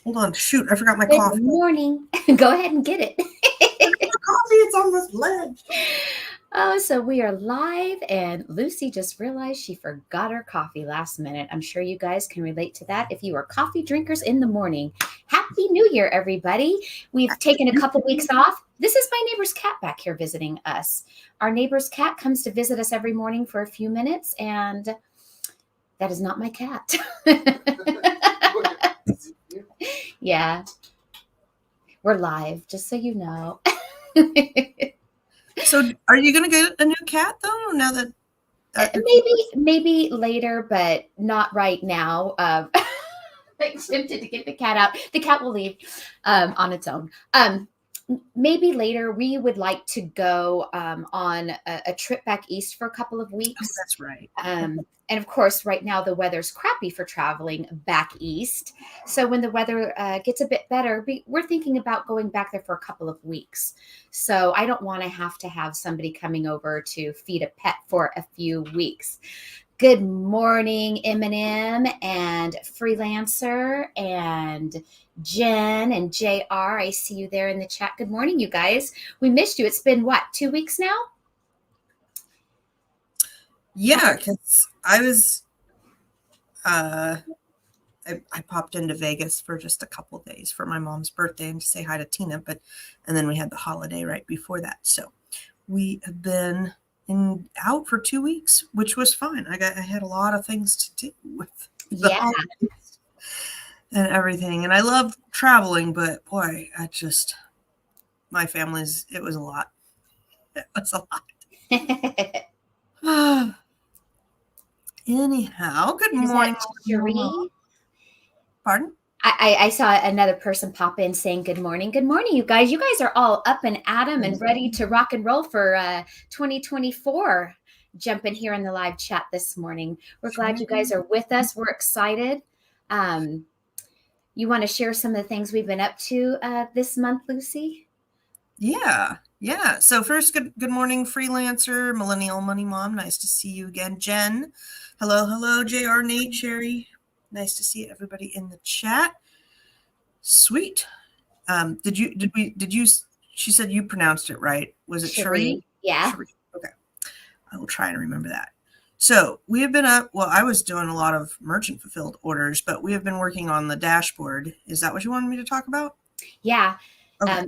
Hold on. Shoot, I forgot my Good coffee. morning. Go ahead and get it. Coffee, it's on this ledge. Oh, so we are live, and Lucy just realized she forgot her coffee last minute. I'm sure you guys can relate to that if you are coffee drinkers in the morning. Happy New Year, everybody. We've taken a couple weeks off. This is my neighbor's cat back here visiting us. Our neighbor's cat comes to visit us every morning for a few minutes, and that is not my cat. Yeah, we're live, just so you know. So, are you going to get a new cat though? Now that Maybe later, but not right now. I'm tempted to get the cat out. The cat will leave on its own. Maybe later. We would like to go on a trip back east for a couple of weeks. that's right. And of course, right now the weather's crappy for traveling back east. So when the weather gets a bit better, we're thinking about going back there for a couple of weeks. So I don't want to have somebody coming over to feed a pet for a few weeks. Good morning, Eminem and Freelancer and Jen and JR. I see you there in the chat. Good morning, you guys. We missed you. It's been what, 2 weeks now? Yeah, because I was, I popped into Vegas for just a couple days for my mom's birthday and to say hi to Tina, and then we had the holiday right before that. So we have been out for 2 weeks, which was fine. I had a lot of things to do with the holidays and everything. And I love traveling, but boy, my family's, it was a lot. It was a lot. Anyhow, good morning. Cherie? Pardon? I saw another person pop in saying good morning. Good morning, you guys. You guys are all up and at 'em and ready to rock and roll for 2024. Jumping here in the live chat this morning. We're glad you guys are with us. We're excited. You want to share some of the things we've been up to this month, Lucy? Yeah. So first, good morning, Freelancer, Millennial Money Mom. Nice to see you again. Jen, hello, JR, Nate, Sherry. Nice to see everybody in the chat. Sweet. She said you pronounced it right. Was it Sherry? Yeah. Sherry. Okay. I will try and remember that. So we have been up, well, I was doing a lot of merchant fulfilled orders, but we have been working on the dashboard. Is that what you wanted me to talk about? Yeah. Okay.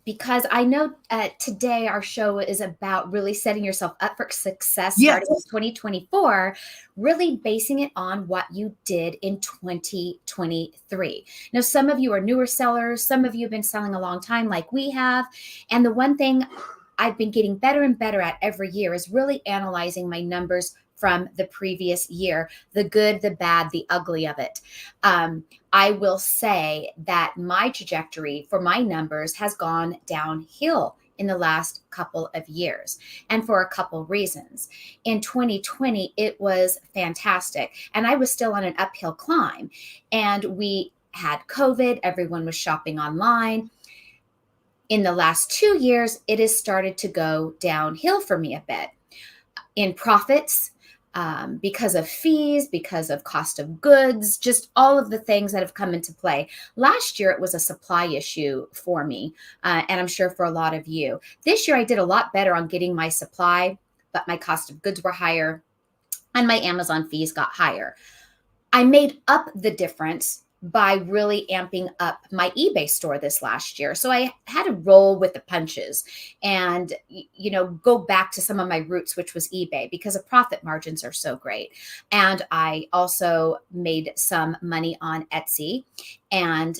Because I know today our show is about really setting yourself up for success starting in 2024, really basing it on what you did in 2023. Now, some of you are newer sellers. Some of you have been selling a long time like we have. And the one thing I've been getting better and better at every year is really analyzing my numbers from the previous year, the good, the bad, the ugly of it. I will say that my trajectory for my numbers has gone downhill in the last couple of years, and for a couple reasons. In 2020, it was fantastic, and I was still on an uphill climb, and we had COVID, everyone was shopping online. In the last 2 years, it has started to go downhill for me a bit in profits, because of fees, because of cost of goods, just all of the things that have come into play. Last year, it was a supply issue for me, and I'm sure for a lot of you. This year, I did a lot better on getting my supply, but my cost of goods were higher, and my Amazon fees got higher. I made up the difference by really amping up my eBay store this last year. So I had to roll with the punches and, go back to some of my roots, which was eBay, because the profit margins are so great. And I also made some money on Etsy, and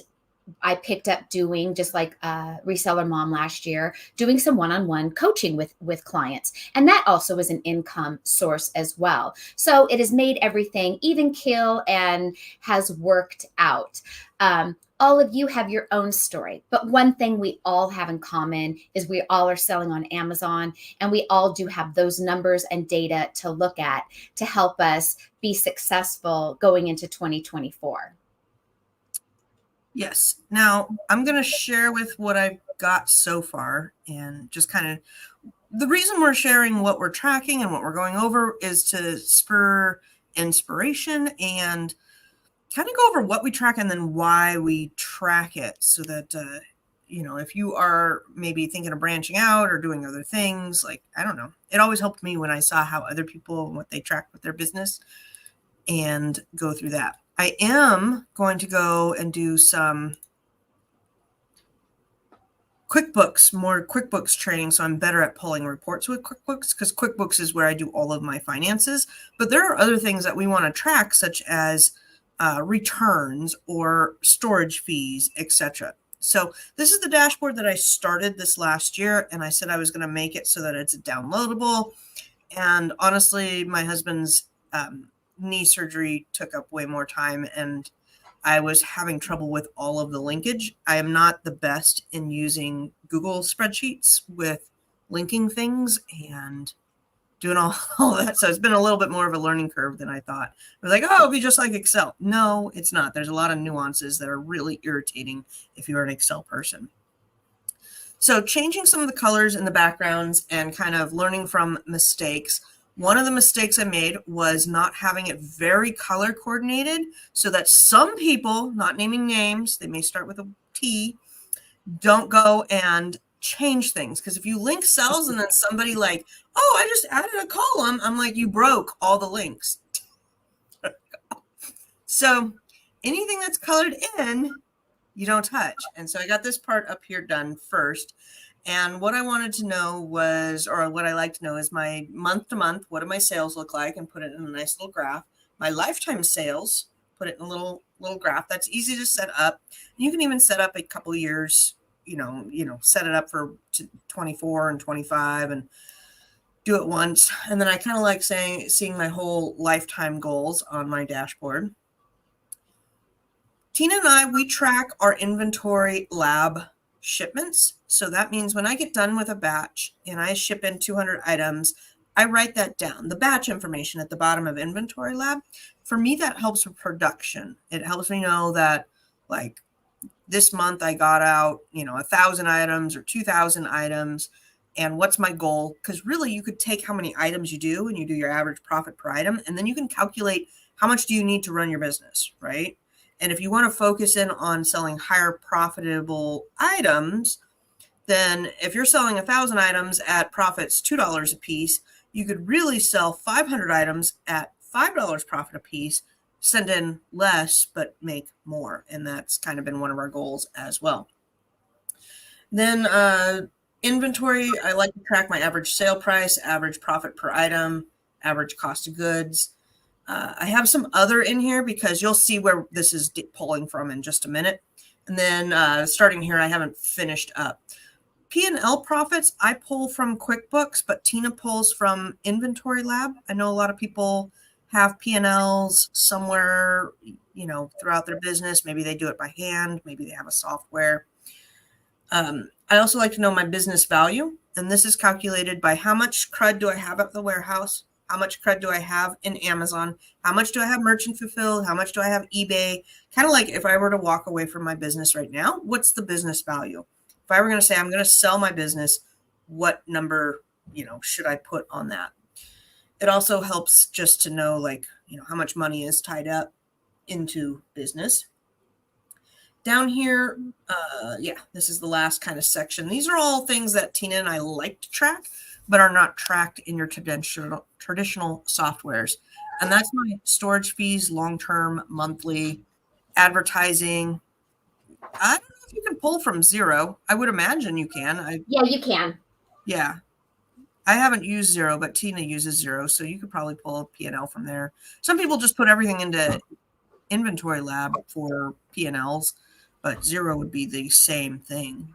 I picked up doing, just like Reseller Mom last year, doing some one-on-one coaching with clients. And that also is an income source as well. So it has made everything even keel and has worked out. All of you have your own story, but one thing we all have in common is we all are selling on Amazon, and we all do have those numbers and data to look at to help us be successful going into 2024. Yes. Now, I'm going to share with what I've got so far, and just kind of the reason we're sharing what we're tracking and what we're going over is to spur inspiration and kind of go over what we track and then why we track track it so that, if you are maybe thinking of branching out or doing other things, like, I don't know, it always helped me when I saw how other people, what they track with their business and go through that. I am going to go and do some more QuickBooks training, so I'm better at pulling reports with QuickBooks, because QuickBooks is where I do all of my finances. But there are other things that we want to track, such as returns or storage fees, etc. So this is the dashboard that I started this last year, and I said I was going to make it so that it's downloadable. And honestly, my husband's knee surgery took up way more time, and I was having trouble with all of the linkage. I am not the best in using Google spreadsheets with linking things and doing all that. So it's been a little bit more of a learning curve than I thought. I was like, oh, it'll be just like Excel. No, it's not. There's a lot of nuances that are really irritating if you're an Excel person. So changing some of the colors in the backgrounds and kind of learning from mistakes. One of the mistakes I made was not having it very color coordinated, so that some people, not naming names, they may start with a T, don't go and change things. Because if you link cells and then somebody like, oh, I just added a column, I'm like, you broke all the links. So anything that's colored in, you don't touch. And so I got this part up here done first. And what I wanted to know was, or what I like to know is my month to month, what do my sales look like, and put it in a nice little graph. My lifetime sales, put it in a little graph. That's easy to set up. You can even set up a couple of years, set it up for 24 and 25 and do it once. And then I kind of like seeing my whole lifetime goals on my dashboard. Tina and I, we track our inventory lab shipments. So that means when I get done with a batch and I ship in 200 items, I write that down, the batch information at the bottom of inventory lab. For me, that helps with production. It helps me know that, like, this month I got out, 1,000 items or 2,000 items, and what's my goal? Because really you could take how many items you do and you do your average profit per item, and then you can calculate how much do you need to run your business, right? And if you want to focus in on selling higher profitable items, then if you're selling 1,000 items at profits $2 a piece, you could really sell 500 items at $5 profit a piece, send in less, but make more. And that's kind of been one of our goals as well. Then inventory, I like to track my average sale price, average profit per item, average cost of goods. I have some other in here because you'll see where this is pulling from in just a minute. And then starting here, I haven't finished up. P&L profits, I pull from QuickBooks, but Tina pulls from Inventory Lab. I know a lot of people have P&Ls somewhere, throughout their business. Maybe they do it by hand. Maybe they have a software. I also like to know my business value. And this is calculated by how much crud do I have at the warehouse? How much crud do I have in Amazon? How much do I have merchant fulfilled? How much do I have eBay? Kind of like if I were to walk away from my business right now, what's the business value? If I were going to say I'm going to sell my business, what number, should I put on that? It also helps just to know, how much money is tied up into business. Down here, this is the last kind of section. These are all things that Tina and I like to track, but are not tracked in your traditional softwares. And that's my storage fees, long-term, monthly, advertising. I don't know if you can pull from Xero. I would imagine you can. Yeah, you can. Yeah. I haven't used Xero, but Tina uses Xero, so you could probably pull a P&L from there. Some people just put everything into Inventory Lab for P&Ls, but Xero would be the same thing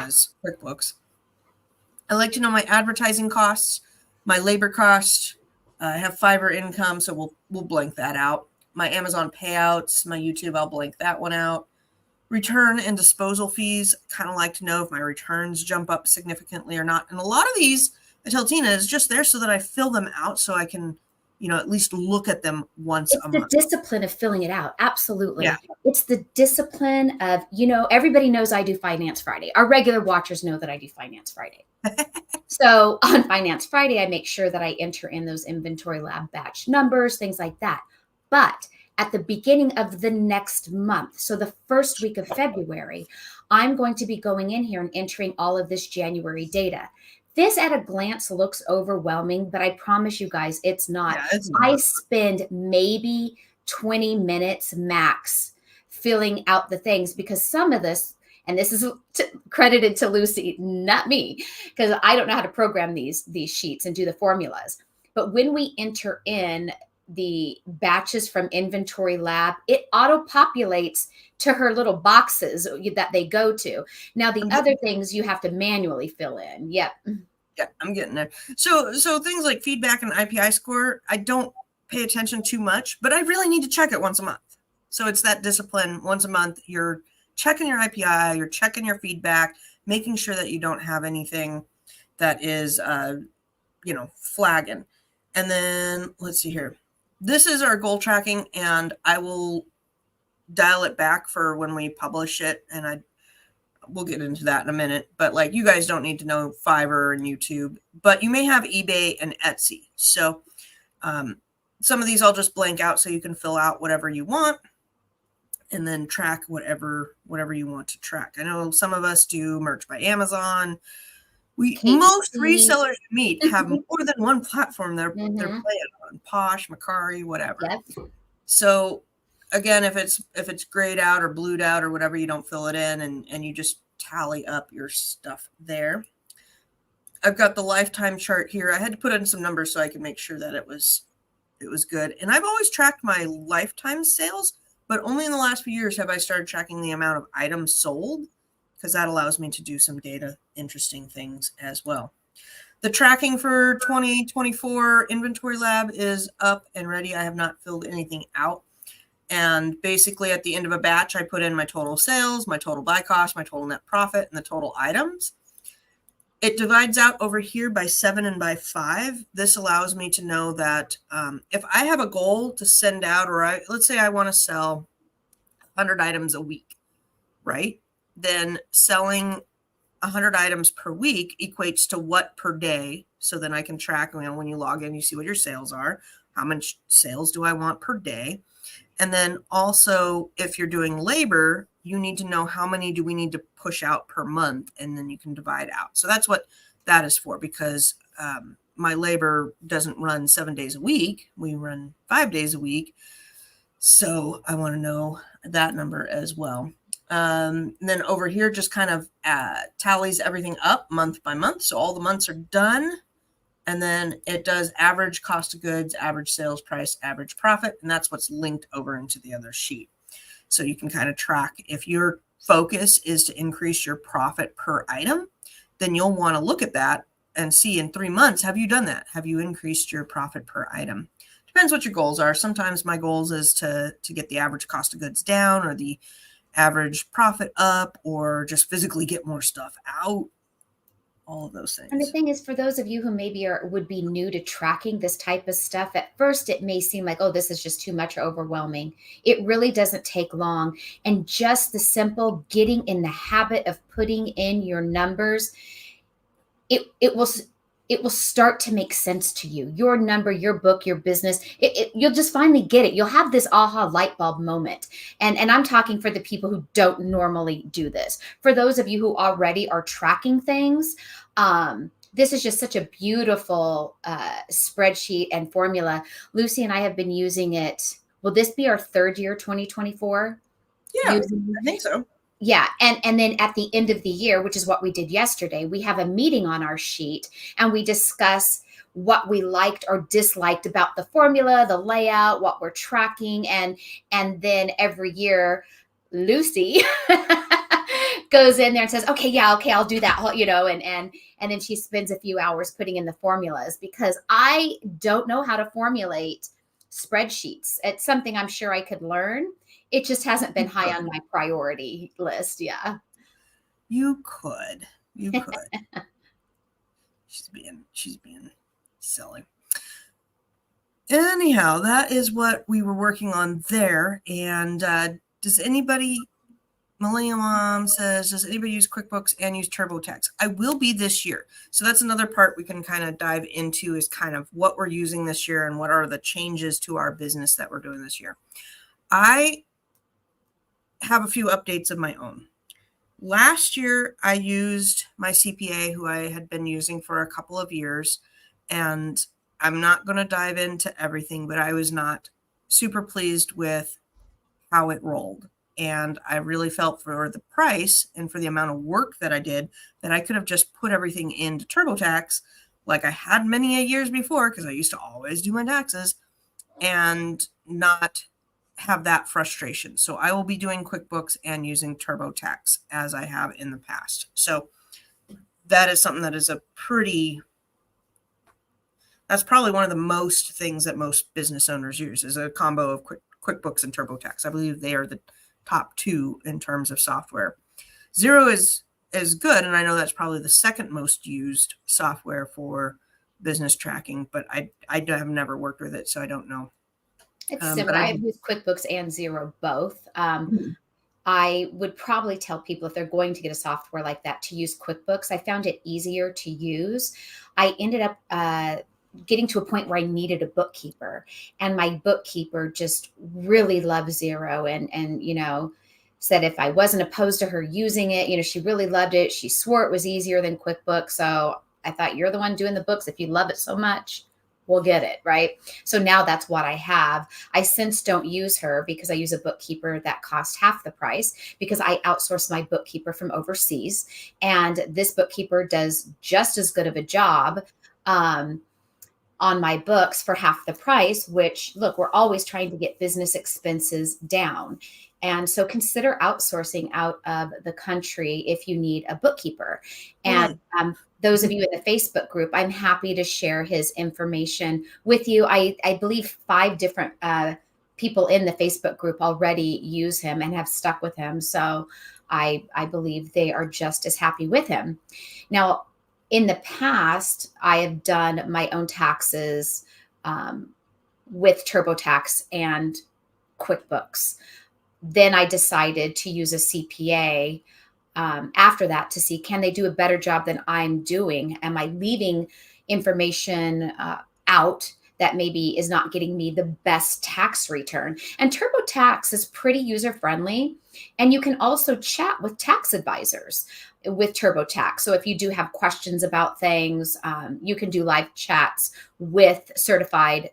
as QuickBooks. I like to know my advertising costs, my labor costs. I have Fiverr income, so we'll blank that out. My Amazon payouts, my YouTube, I'll blank that one out. Return and disposal fees, kind of like to know if my returns jump up significantly or not. And a lot of these, I tell Tina, is just there so that I fill them out so I can, at least look at them once a month. It's the discipline of filling it out. Absolutely. Yeah. It's the discipline of, everybody knows I do Finance Friday. Our regular watchers know that I do Finance Friday. So on Finance Friday, I make sure that I enter in those Inventory Lab batch numbers, things like that. But at the beginning of the next month, so the first week of February, I'm going to be going in here and entering all of this January data. This at a glance looks overwhelming, but I promise you guys, it's not. Yeah, it's not. I spend maybe 20 minutes max filling out the things, because some of this, and this is credited to Lucy, not me, because I don't know how to program these sheets and do the formulas. But when we enter in the batches from Inventory Lab, it auto populates to her little boxes that they go to. Now, the other things you have to manually fill in. Yep. Yeah, I'm getting there. So things like feedback and IPI score, I don't pay attention too much, but I really need to check it once a month. So it's that discipline. Once a month, you're checking your IPI, you're checking your feedback, making sure that you don't have anything that is, flagging. And then let's see here. This is our goal tracking, and I will dial it back for when we publish it. And we'll get into that in a minute, but like, you guys don't need to know Fiverr and YouTube, but you may have eBay and Etsy. So some of these I'll just blank out so you can fill out whatever you want and then track whatever you want to track. I know some of us do merch by Amazon. Most resellers you meet have more than one platform they're playing on, Posh, Macari, whatever. Yep. So again, if it's grayed out or blued out or whatever, you don't fill it in, and you just tally up your stuff there. I've got the lifetime chart here. I had to put in some numbers so I could make sure that it was good. And I've always tracked my lifetime sales, but only in the last few years have I started tracking the amount of items sold, because that allows me to do some data interesting things as well. The tracking for 2024 Inventory Lab is up and ready. I have not filled anything out. And basically at the end of a batch, I put in my total sales, my total buy cost, my total net profit, and the total items. It divides out over here by 7 and by 5. This allows me to know that if I have a goal to send out, or let's say I want to sell 100 items a week, right? Then selling 100 items per week equates to what per day. So then I can track, when you log in, you see what your sales are. How much sales do I want per day? And then also, if you're doing labor, you need to know how many do we need to push out per month, and then you can divide out. So that's what that is for, because my labor doesn't run 7 days a week. We run 5 days a week. So I want to know that number as well. And then over here, just kind of tallies everything up month by month. So all the months are done. And then it does average cost of goods, average sales price, average profit. And that's what's linked over into the other sheet. So you can kind of track, if your focus is to increase your profit per item, then you'll want to look at that and see in 3 months, have you done that? Have you increased your profit per item? Depends what your goals are. Sometimes my goals is to get the average cost of goods down, or the average profit up, or just physically get more stuff out. All of those things. And the thing is, for those of you who maybe would be new to tracking this type of stuff, at first it may seem like, oh, this is just too much or overwhelming. It really doesn't take long. And just the simple getting in the habit of putting in your numbers, it will start to make sense to you. Your number, your book, your business, you'll just finally get it. You'll have this aha light bulb moment. And I'm talking for the people who don't normally do this. For those of you who already are tracking things, this is just such a beautiful spreadsheet and formula. Lucy and I have been using it. Will this be our third year, 2024? Yeah, I think so. Yeah. And then at the end of the year, which is what we did yesterday, we have a meeting on our sheet and we discuss what we liked or disliked about the formula, the layout, what we're tracking. And then every year, Lucy goes in there and says, okay, I'll do that, and then she spends a few hours putting in the formulas, because I don't know how to formulate spreadsheets. It's something I'm sure I could learn. It just hasn't been high on my priority list. Yeah. You could. She's being silly. Anyhow, that is what we were working on there. And does anybody, Millennial Mom says, does anybody use QuickBooks and use TurboTax? I will be this year. So that's another part we can kind of dive into, is kind of what we're using this year and what are the changes to our business that we're doing this year. I have a few updates of my own. Last year, I used my CPA, who I had been using for a couple of years, and I'm not going to dive into everything, but I was not super pleased with how it rolled. And I really felt for the price and for the amount of work that I did that I could have just put everything into TurboTax like I had many years before, because I used to always do my taxes, and not have that frustration. So I will be doing QuickBooks and using TurboTax as I have in the past. So that is something that is that's probably one of the most things that most business owners use, is a combo of QuickBooks and TurboTax. I believe they are the top two in terms of software. Xero is good, and I know that's probably the second most used software for business tracking, but I have never worked with it, so I don't know. It's similar. I've used QuickBooks and Xero both. I would probably tell people if they're going to get a software like that to use QuickBooks. I found it easier to use. I ended up getting to a point where I needed a bookkeeper, and my bookkeeper just really loved Xero, and said if I wasn't opposed to her using it, she really loved it. She swore it was easier than QuickBooks. So I thought, you're the one doing the books. If you love it so much, we'll get it, right? So now that's what I have. I since don't use her because I use a bookkeeper that costs half the price, because I outsource my bookkeeper from overseas. And this bookkeeper does just as good of a job on my books for half the price, which, look, we're always trying to get business expenses down. And so consider outsourcing out of the country if you need a bookkeeper. And those of you in the Facebook group, I'm happy to share his information with you. I believe 5 different people in the Facebook group already use him and have stuck with him. So I believe they are just as happy with him. Now, in the past, I have done my own taxes with TurboTax and QuickBooks. Then I decided to use a CPA after that to see, can they do a better job than I'm doing? Am I leaving information out that maybe is not getting me the best tax return? And TurboTax is pretty user-friendly. And you can also chat with tax advisors with TurboTax. So if you do have questions about things, you can do live chats with certified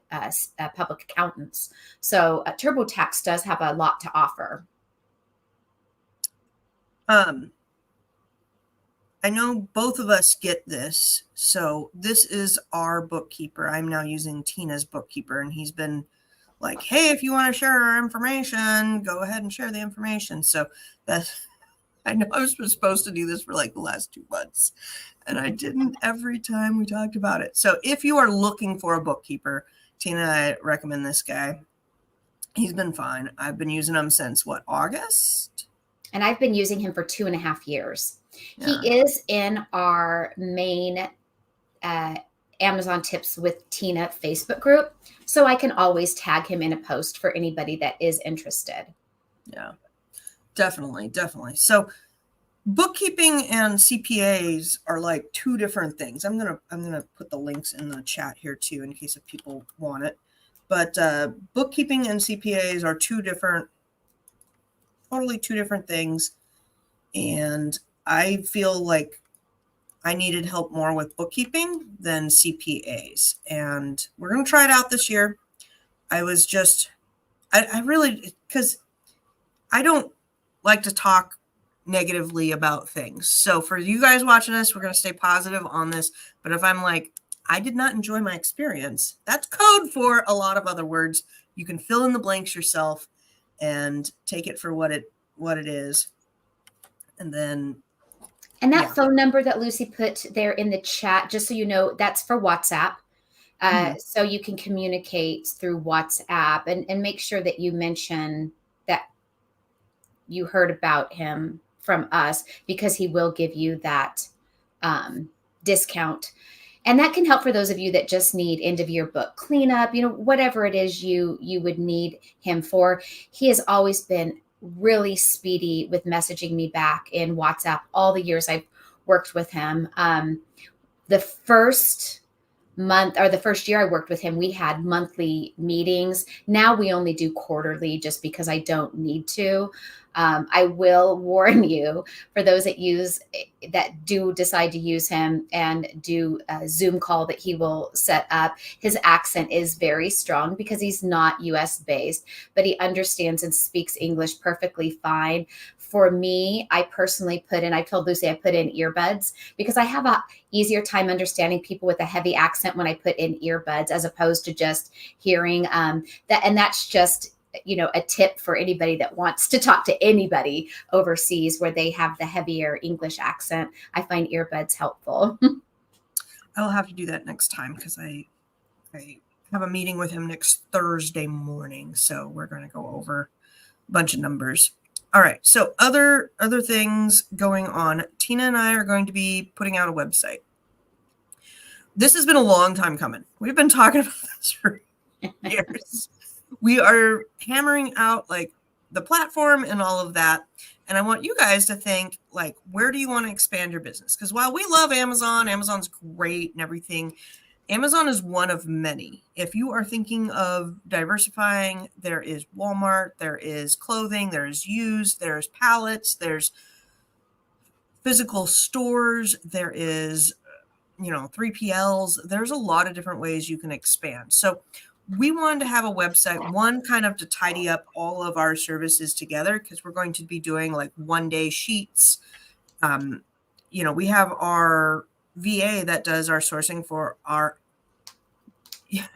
public accountants. So TurboTax does have a lot to offer. I know both of us get this. So this is our bookkeeper. I'm now using Tina's bookkeeper, and he's been like, hey, if you want to share our information, go ahead and share the information. So I know I was supposed to do this for like the last 2 months, and I didn't every time we talked about it. So if you are looking for a bookkeeper, Tina, I recommend this guy. He's been fine. I've been using him since August? And I've been using him for 2.5 years. Yeah. He is in our main Amazon Tips with Tina Facebook group. So I can always tag him in a post for anybody that is interested. Yeah, definitely. So bookkeeping and CPAs are like 2 different things. I'm gonna put the links in the chat here too, in case if people want it. But bookkeeping and CPAs are totally two different things. And I feel like I needed help more with bookkeeping than CPAs. And we're going to try it out this year. I really, because I don't like to talk negatively about things. So for you guys watching us, we're going to stay positive on this. But if I'm like, I did not enjoy my experience, that's code for a lot of other words. You can fill in the blanks yourself and take it for what it is. And then that phone number that Lucy put there in the chat, just so you know, that's for WhatsApp. So you can communicate through WhatsApp, and make sure that you mention that you heard about him from us, because he will give you that discount. And that can help for those of you that just need end of year book cleanup, whatever it is you would need him for. He has always been really speedy with messaging me back in WhatsApp all the years I've worked with him. The first month, or the first year I worked with him, we had monthly meetings. Now we only do quarterly just because I don't need to. I will warn you, for those that do decide to use him and do a Zoom call that he will set up, his accent is very strong because he's not US based, but he understands and speaks English perfectly fine. For me, I personally I told Lucy I put in earbuds because I have a easier time understanding people with a heavy accent when I put in earbuds, as opposed to just hearing that. And that's just, a tip for anybody that wants to talk to anybody overseas where they have the heavier English accent. I find earbuds helpful. I'll have to do that next time because I have a meeting with him next Thursday morning. So we're going to go over a bunch of numbers. All right. So other things going on. Tina and I are going to be putting out a website. This has been a long time coming. We've been talking about this for years. We are hammering out like the platform and all of that. And I want you guys to think, like, where do you want to expand your business? Because while we love Amazon, Amazon's great and everything, Amazon is one of many. If you are thinking of diversifying, there is Walmart, there is clothing, there's used, there's pallets, there's physical stores, there is, 3PLs. There's a lot of different ways you can expand. So we wanted to have a website, one kind of to tidy up all of our services together, because we're going to be doing like 1-day sheets. We have our VA that does our sourcing for our,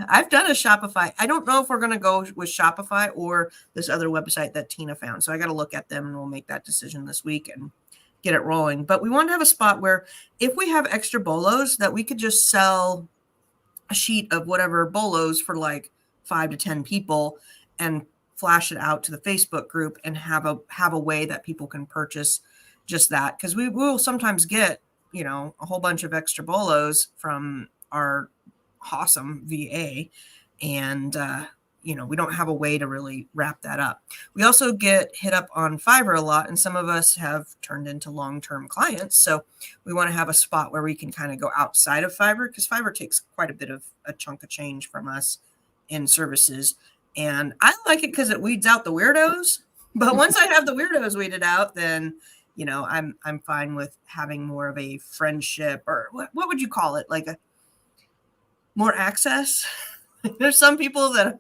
I've done a Shopify. I don't know if we're going to go with Shopify or this other website that Tina found. So I got to look at them and we'll make that decision this week and get it rolling. But we want to have a spot where if we have extra bolos, that we could just sell a sheet of whatever bolos for like 5 to 10 people and flash it out to the Facebook group and have a way that people can purchase just that. Because we will sometimes get, a whole bunch of extra bolos from our awesome VA, and we don't have a way to really wrap that up. We also get hit up on Fiverr a lot, and some of us have turned into long-term clients. So we want to have a spot where we can kind of go outside of Fiverr, because Fiverr takes quite a bit of a chunk of change from us in services. And I like it because it weeds out the weirdos. But once I have the weirdos weeded out, then I'm fine with having more of a friendship, or what would you call it? Like more access. There's some people that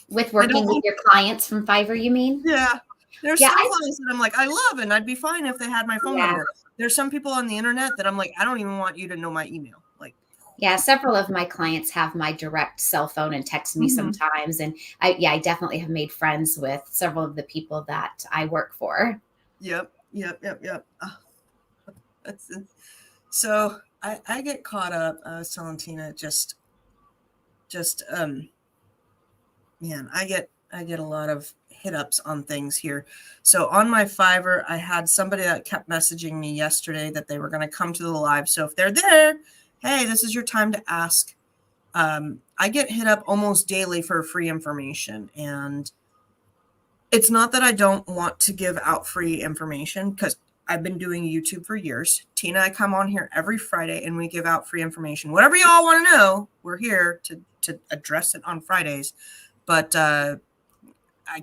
with working with your clients from Fiverr, you mean? Yeah. There's some clients that I'm like, I love, and I'd be fine if they had my phone number. There's some people on the internet that I'm like, I don't even want you to know my email. Like, yeah, several of my clients have my direct cell phone and text me sometimes. And I definitely have made friends with several of the people that I work for. Yep. Oh, so I get caught up. I was telling Tina, man, I get a lot of hit ups on things here. So on my Fiverr, I had somebody that kept messaging me yesterday that they were going to come to the live. So if they're there, hey, this is your time to ask. I get hit up almost daily for free information. And it's not that I don't want to give out free information, because I've been doing YouTube for years. Tina and I come on here every Friday and we give out free information. Whatever y'all want to know, we're here to address it on Fridays. But I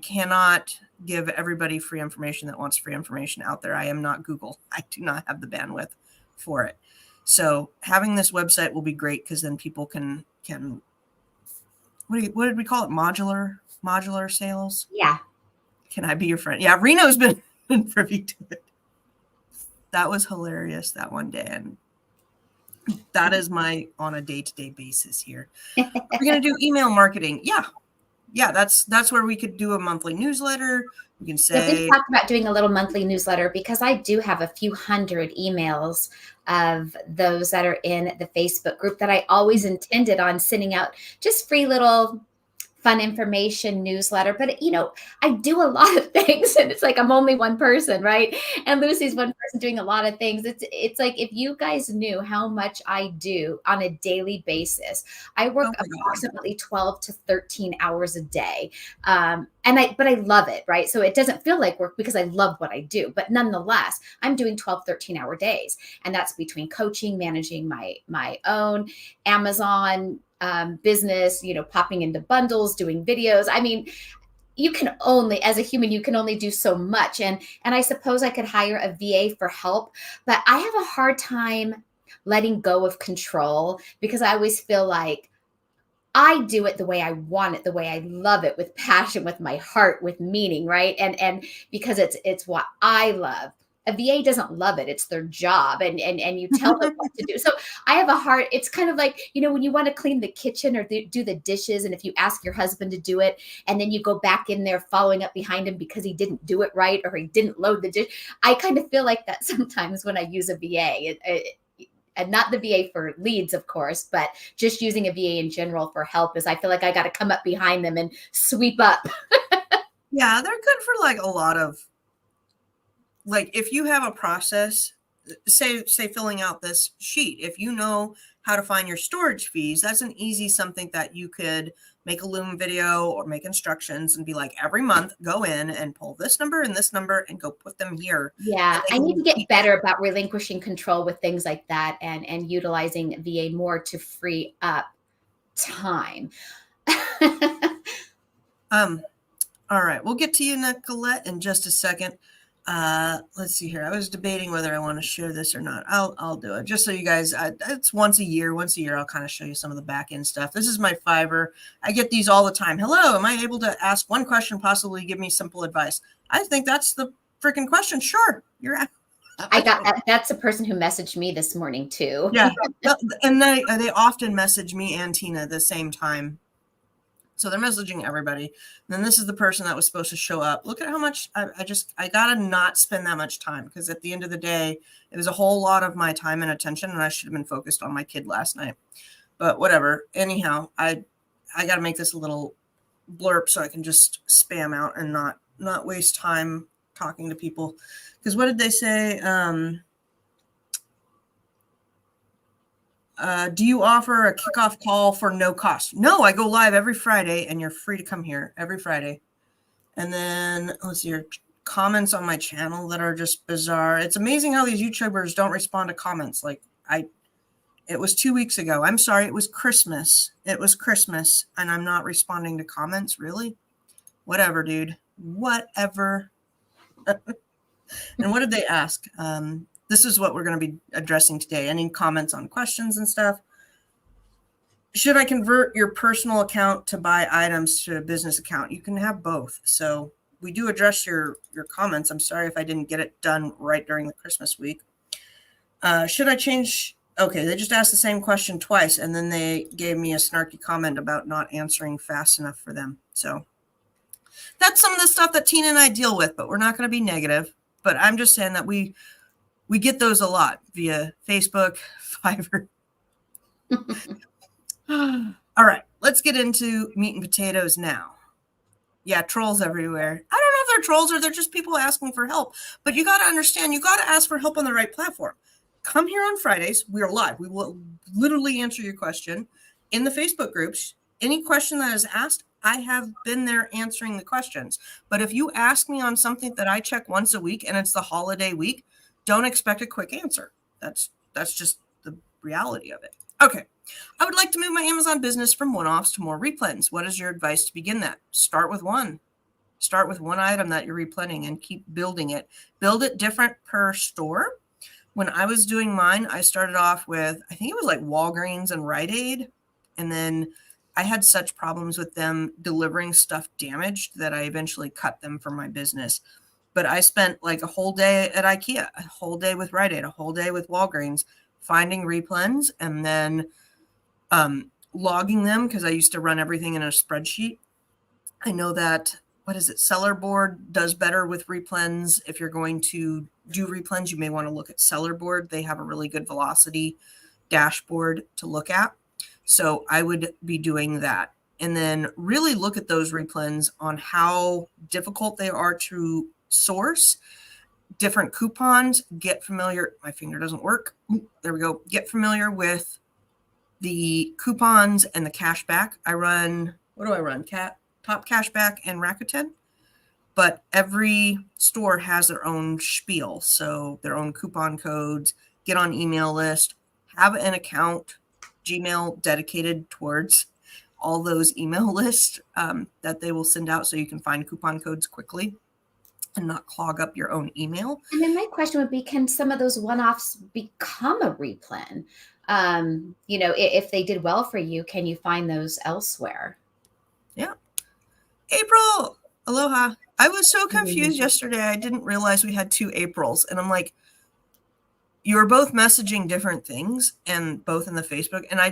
cannot give everybody free information that wants free information out there. I am not Google. I do not have the bandwidth for it. So having this website will be great, because then people can what did we call it? Modular sales? Yeah. Can I be your friend? Yeah, Reno's been privy to it. That was hilarious that one day. And that is my on a day-to-day basis here. Are we going to do email marketing? Yeah, that's where we could do a monthly newsletter. You can say, we've talked about doing a little monthly newsletter, because I do have a few hundred emails of those that are in the Facebook group that I always intended on sending out just free little fun information newsletter. But, I do a lot of things, and it's like I'm only one person, right? And Lucy's one person doing a lot of things. It's like if you guys knew how much I do on a daily basis. I Oh work my God. approximately 12 to 13 hours a day. But I love it, right? So it doesn't feel like work because I love what I do. But nonetheless, I'm doing 12, 13-hour days. And that's between coaching, managing my own Amazon business, popping into bundles, doing videos. I mean, you can only, as a human, you can only do so much. And I suppose I could hire a VA for help, but I have a hard time letting go of control because I always feel like I do it the way I want it, the way I love it, with passion, with my heart, with meaning, right? And because it's what I love. A VA doesn't love it. It's their job. And you tell them what to do. So I have a heart. It's kind of like, when you want to clean the kitchen or do the dishes, and if you ask your husband to do it, and then you go back in there following up behind him because he didn't do it right or he didn't load the dish. I kind of feel like that sometimes when I use a VA. And not the VA for leads, of course, but just using a VA in general for help is I feel like I got to come up behind them and sweep up. Yeah, they're good for like a lot of, like if you have a process, say filling out this sheet, if you know how to find your storage fees, that's an easy something that you could make a Loom video or make instructions and be like, every month go in and pull this number and this number and go put them here. Yeah, I need to get better about relinquishing control with things like that and utilizing VA more to free up time. All right, we'll get to you, Nicolette, in just a second. Let's see here. I was debating whether I want to share this or not. I'll do it just so you guys. It's once a year. Once a year, I'll kind of show you some of the back end stuff. This is my Fiverr. I get these all the time. Hello, am I able to ask one question? Possibly give me simple advice. I think that's the freaking question. Sure, you're. I got that. That's a person who messaged me this morning too. Yeah, and they often message me and Tina at the same time. So they're messaging everybody. And then this is the person that was supposed to show up. Look at how much I got to not spend that much time, because at the end of the day, it was a whole lot of my time and attention, and I should have been focused on my kid last night. But whatever. Anyhow, I got to make this a little blurb so I can just spam out and not waste time talking to people. Because what did they say? Do you offer a kickoff call for no cost? No, I go live every Friday, and you're free to come here every Friday. And then let's see your comments on my channel that are just bizarre. It's amazing how these YouTubers don't respond to comments. Like it was 2 weeks ago. I'm sorry. It was Christmas. It was Christmas, and I'm not responding to comments. Really? Whatever, dude. Whatever. And what did they ask? This is what we're going to be addressing today. Any comments on questions and stuff? Should I convert your personal account to buy items to a business account? You can have both. So we do address your comments. I'm sorry if I didn't get it done right during the Christmas week. Should I change? Okay, they just asked the same question twice, and then they gave me a snarky comment about not answering fast enough for them. So that's some of the stuff that Tina and I deal with, but we're not going to be negative. But I'm just saying that we get those a lot via Facebook, Fiverr. All right, let's get into meat and potatoes now. Yeah, trolls everywhere. I don't know if they're trolls or they're just people asking for help. But you got to understand, you got to ask for help on the right platform. Come here on Fridays. We are live. We will literally answer your question in the Facebook groups. Any question that is asked, I have been there answering the questions. But if you ask me on something that I check once a week and it's the holiday week, don't expect a quick answer. That's just the reality of it. Okay. I would like to move my Amazon business from one-offs to more replens. What is your advice to begin that? Start with one. Start with one item that you're replenning and keep building it. Build it different per store. When I was doing mine, I started off with, I think it was like Walgreens and Rite Aid. And then I had such problems with them delivering stuff damaged that I eventually cut them from my business. But I spent like a whole day at IKEA, a whole day with Rite Aid, a whole day with Walgreens, finding replens and then logging them, because I used to run everything in a spreadsheet. I know that, what is it, Seller Board does better with replens. If you're going to do replens, you may want to look at Seller Board. They have a really good velocity dashboard to look at. So I would be doing that. and then really look at those replens on how difficult they are to source. Different coupons, get familiar. My finger doesn't work. There we go. Get familiar with the coupons and the cashback. I run, what do I run? Top Cashback and Rakuten. But every store has their own spiel. So their own coupon codes, get on email list, have an account, Gmail dedicated towards all those email lists that they will send out so you can find coupon codes quickly and not clog up your own email. And then my question would be, can some of those one-offs become a replen? If they did well for you, can you find those elsewhere? Yeah. April, aloha. I was so confused yesterday. I didn't realize we had 2 Aprils. And I'm like, you were both messaging different things and both in the Facebook. And I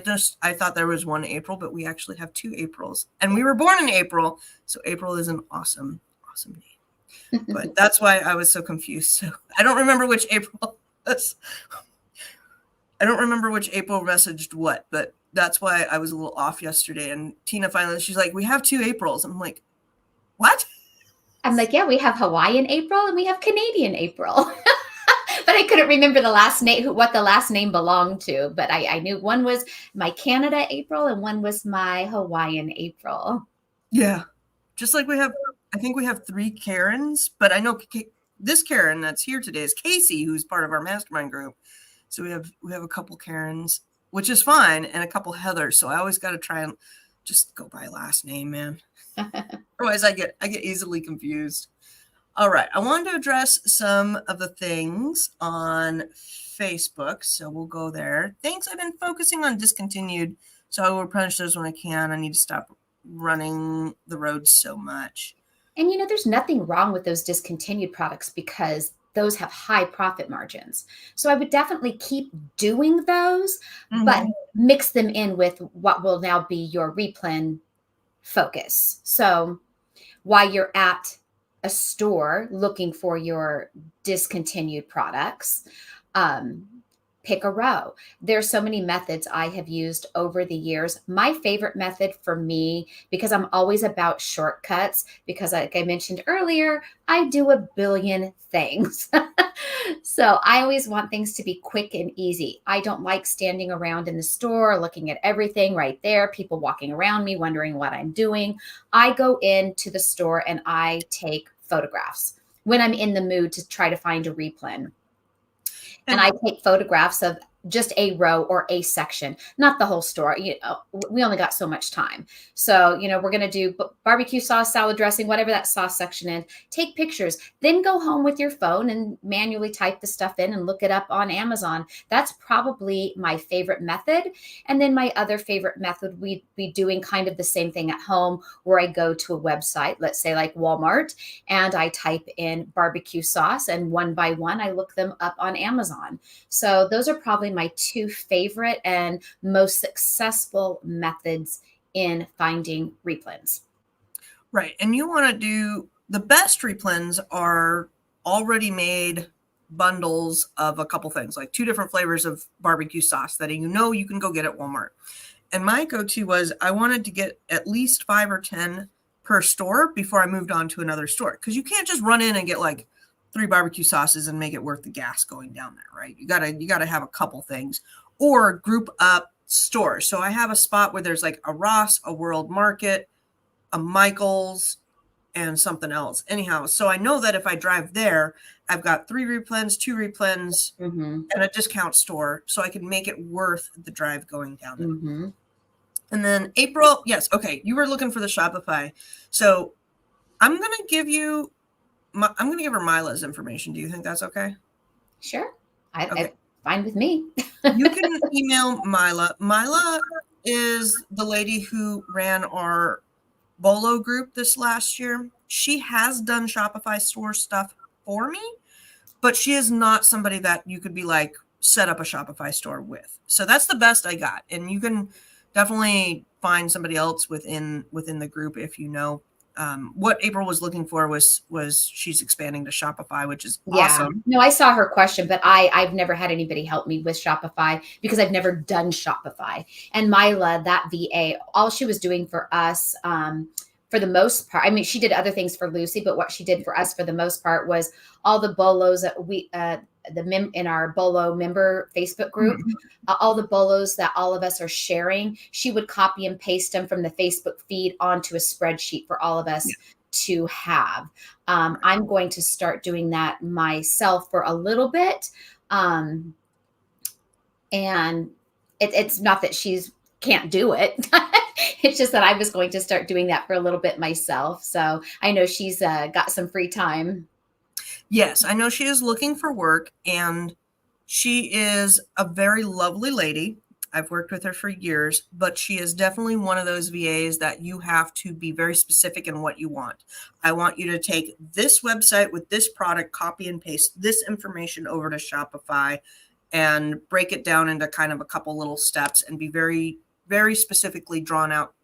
thought there was 1 April, but we actually have 2 Aprils. And we were born in April. So April is an awesome, awesome name. But that's why I was so confused. So I don't remember which April was. I don't remember which April messaged what, but that's why I was a little off yesterday. And Tina finally, she's like, we have 2 Aprils. I'm like, what? I'm like, yeah, we have Hawaiian April and we have Canadian April. But I couldn't remember the last name, what the last name belonged to. But I knew one was my Canada April and one was my Hawaiian April. Yeah. Just like I think we have 3 Karens, but I know this Karen that's here today is Casey, who's part of our mastermind group. So we have a couple Karens, which is fine, and a couple Heathers. So I always got to try and just go by last name, man. Otherwise, I get easily confused. All right, I wanted to address some of the things on Facebook, so we'll go there. Thanks. I've been focusing on discontinued, so I will replenish those when I can. I need to stop running the roads so much. And there's nothing wrong with those discontinued products because those have high profit margins. So I would definitely keep doing those, but mix them in with what will now be your replen focus. So while you're at a store looking for your discontinued products, pick a row. There's so many methods I have used over the years. My favorite method for me, because I'm always about shortcuts, because like I mentioned earlier, I do a billion things. So I always want things to be quick and easy. I don't like standing around in the store looking at everything right there, people walking around me wondering what I'm doing. I go into the store and I take photographs when I'm in the mood to try to find a replen. And I take photographs of just a row or a section, not the whole store. We only got so much time. So, we're going to do barbecue sauce, salad dressing, whatever that sauce section is. Take pictures, then go home with your phone and manually type the stuff in and look it up on Amazon. That's probably my favorite method. And then my other favorite method, we'd be doing kind of the same thing at home where I go to a website, let's say like Walmart, and I type in barbecue sauce and one by one, I look them up on Amazon. So those are probably my 2 favorite and most successful methods in finding replens. Right. And you want to do the best replens are already made bundles of a couple things, like 2 different flavors of barbecue sauce that you can go get at Walmart. And my go-to was I wanted to get at least 5 or 10 per store before I moved on to another store. Because you can't just run in and get like 3 barbecue sauces and make it worth the gas going down there, right? You gotta have a couple things or group up stores. So I have a spot where there's like a Ross, a World Market, a Michael's, and something else. Anyhow, so I know that if I drive there, I've got 3 replens, 2 replens, and a discount store, so I can make it worth the drive going down there. And then April, yes, okay, you were looking for the Shopify. So I'm gonna give her Mila's information. Do you think that's okay? Sure. Okay. Fine with me. You can email Mila. Mila is the lady who ran our BOLO group this last year. She has done Shopify store stuff for me, but she is not somebody that you could be like, set up a Shopify store with. So that's the best I got. And you can definitely find somebody else within the group if you know. what April was looking for was she's expanding to Shopify, which is Yeah. awesome. No, I saw her question, but I've never had anybody help me with Shopify because I've never done Shopify. And Mila, that VA, all she was doing for us, for the most part, I mean, she did other things for Lucy, but what she did for us for the most part was all the bolos that we, in our Bolo member Facebook group, all the bolos that all of us are sharing, she would copy and paste them from the Facebook feed onto a spreadsheet for all of us to have. I'm going to start doing that myself for a little bit. And it's not that she's can't do it. It's just that I was going to start doing that for a little bit myself. So I know she's got some free time. Yes, I know she is looking for work, and she is a very lovely lady. I've worked with her for years, but she is definitely one of those VAs that you have to be very specific in what you want. I want you to take this website with this product, copy and paste this information over to Shopify and break it down into kind of a couple little steps and be very, very specifically drawn out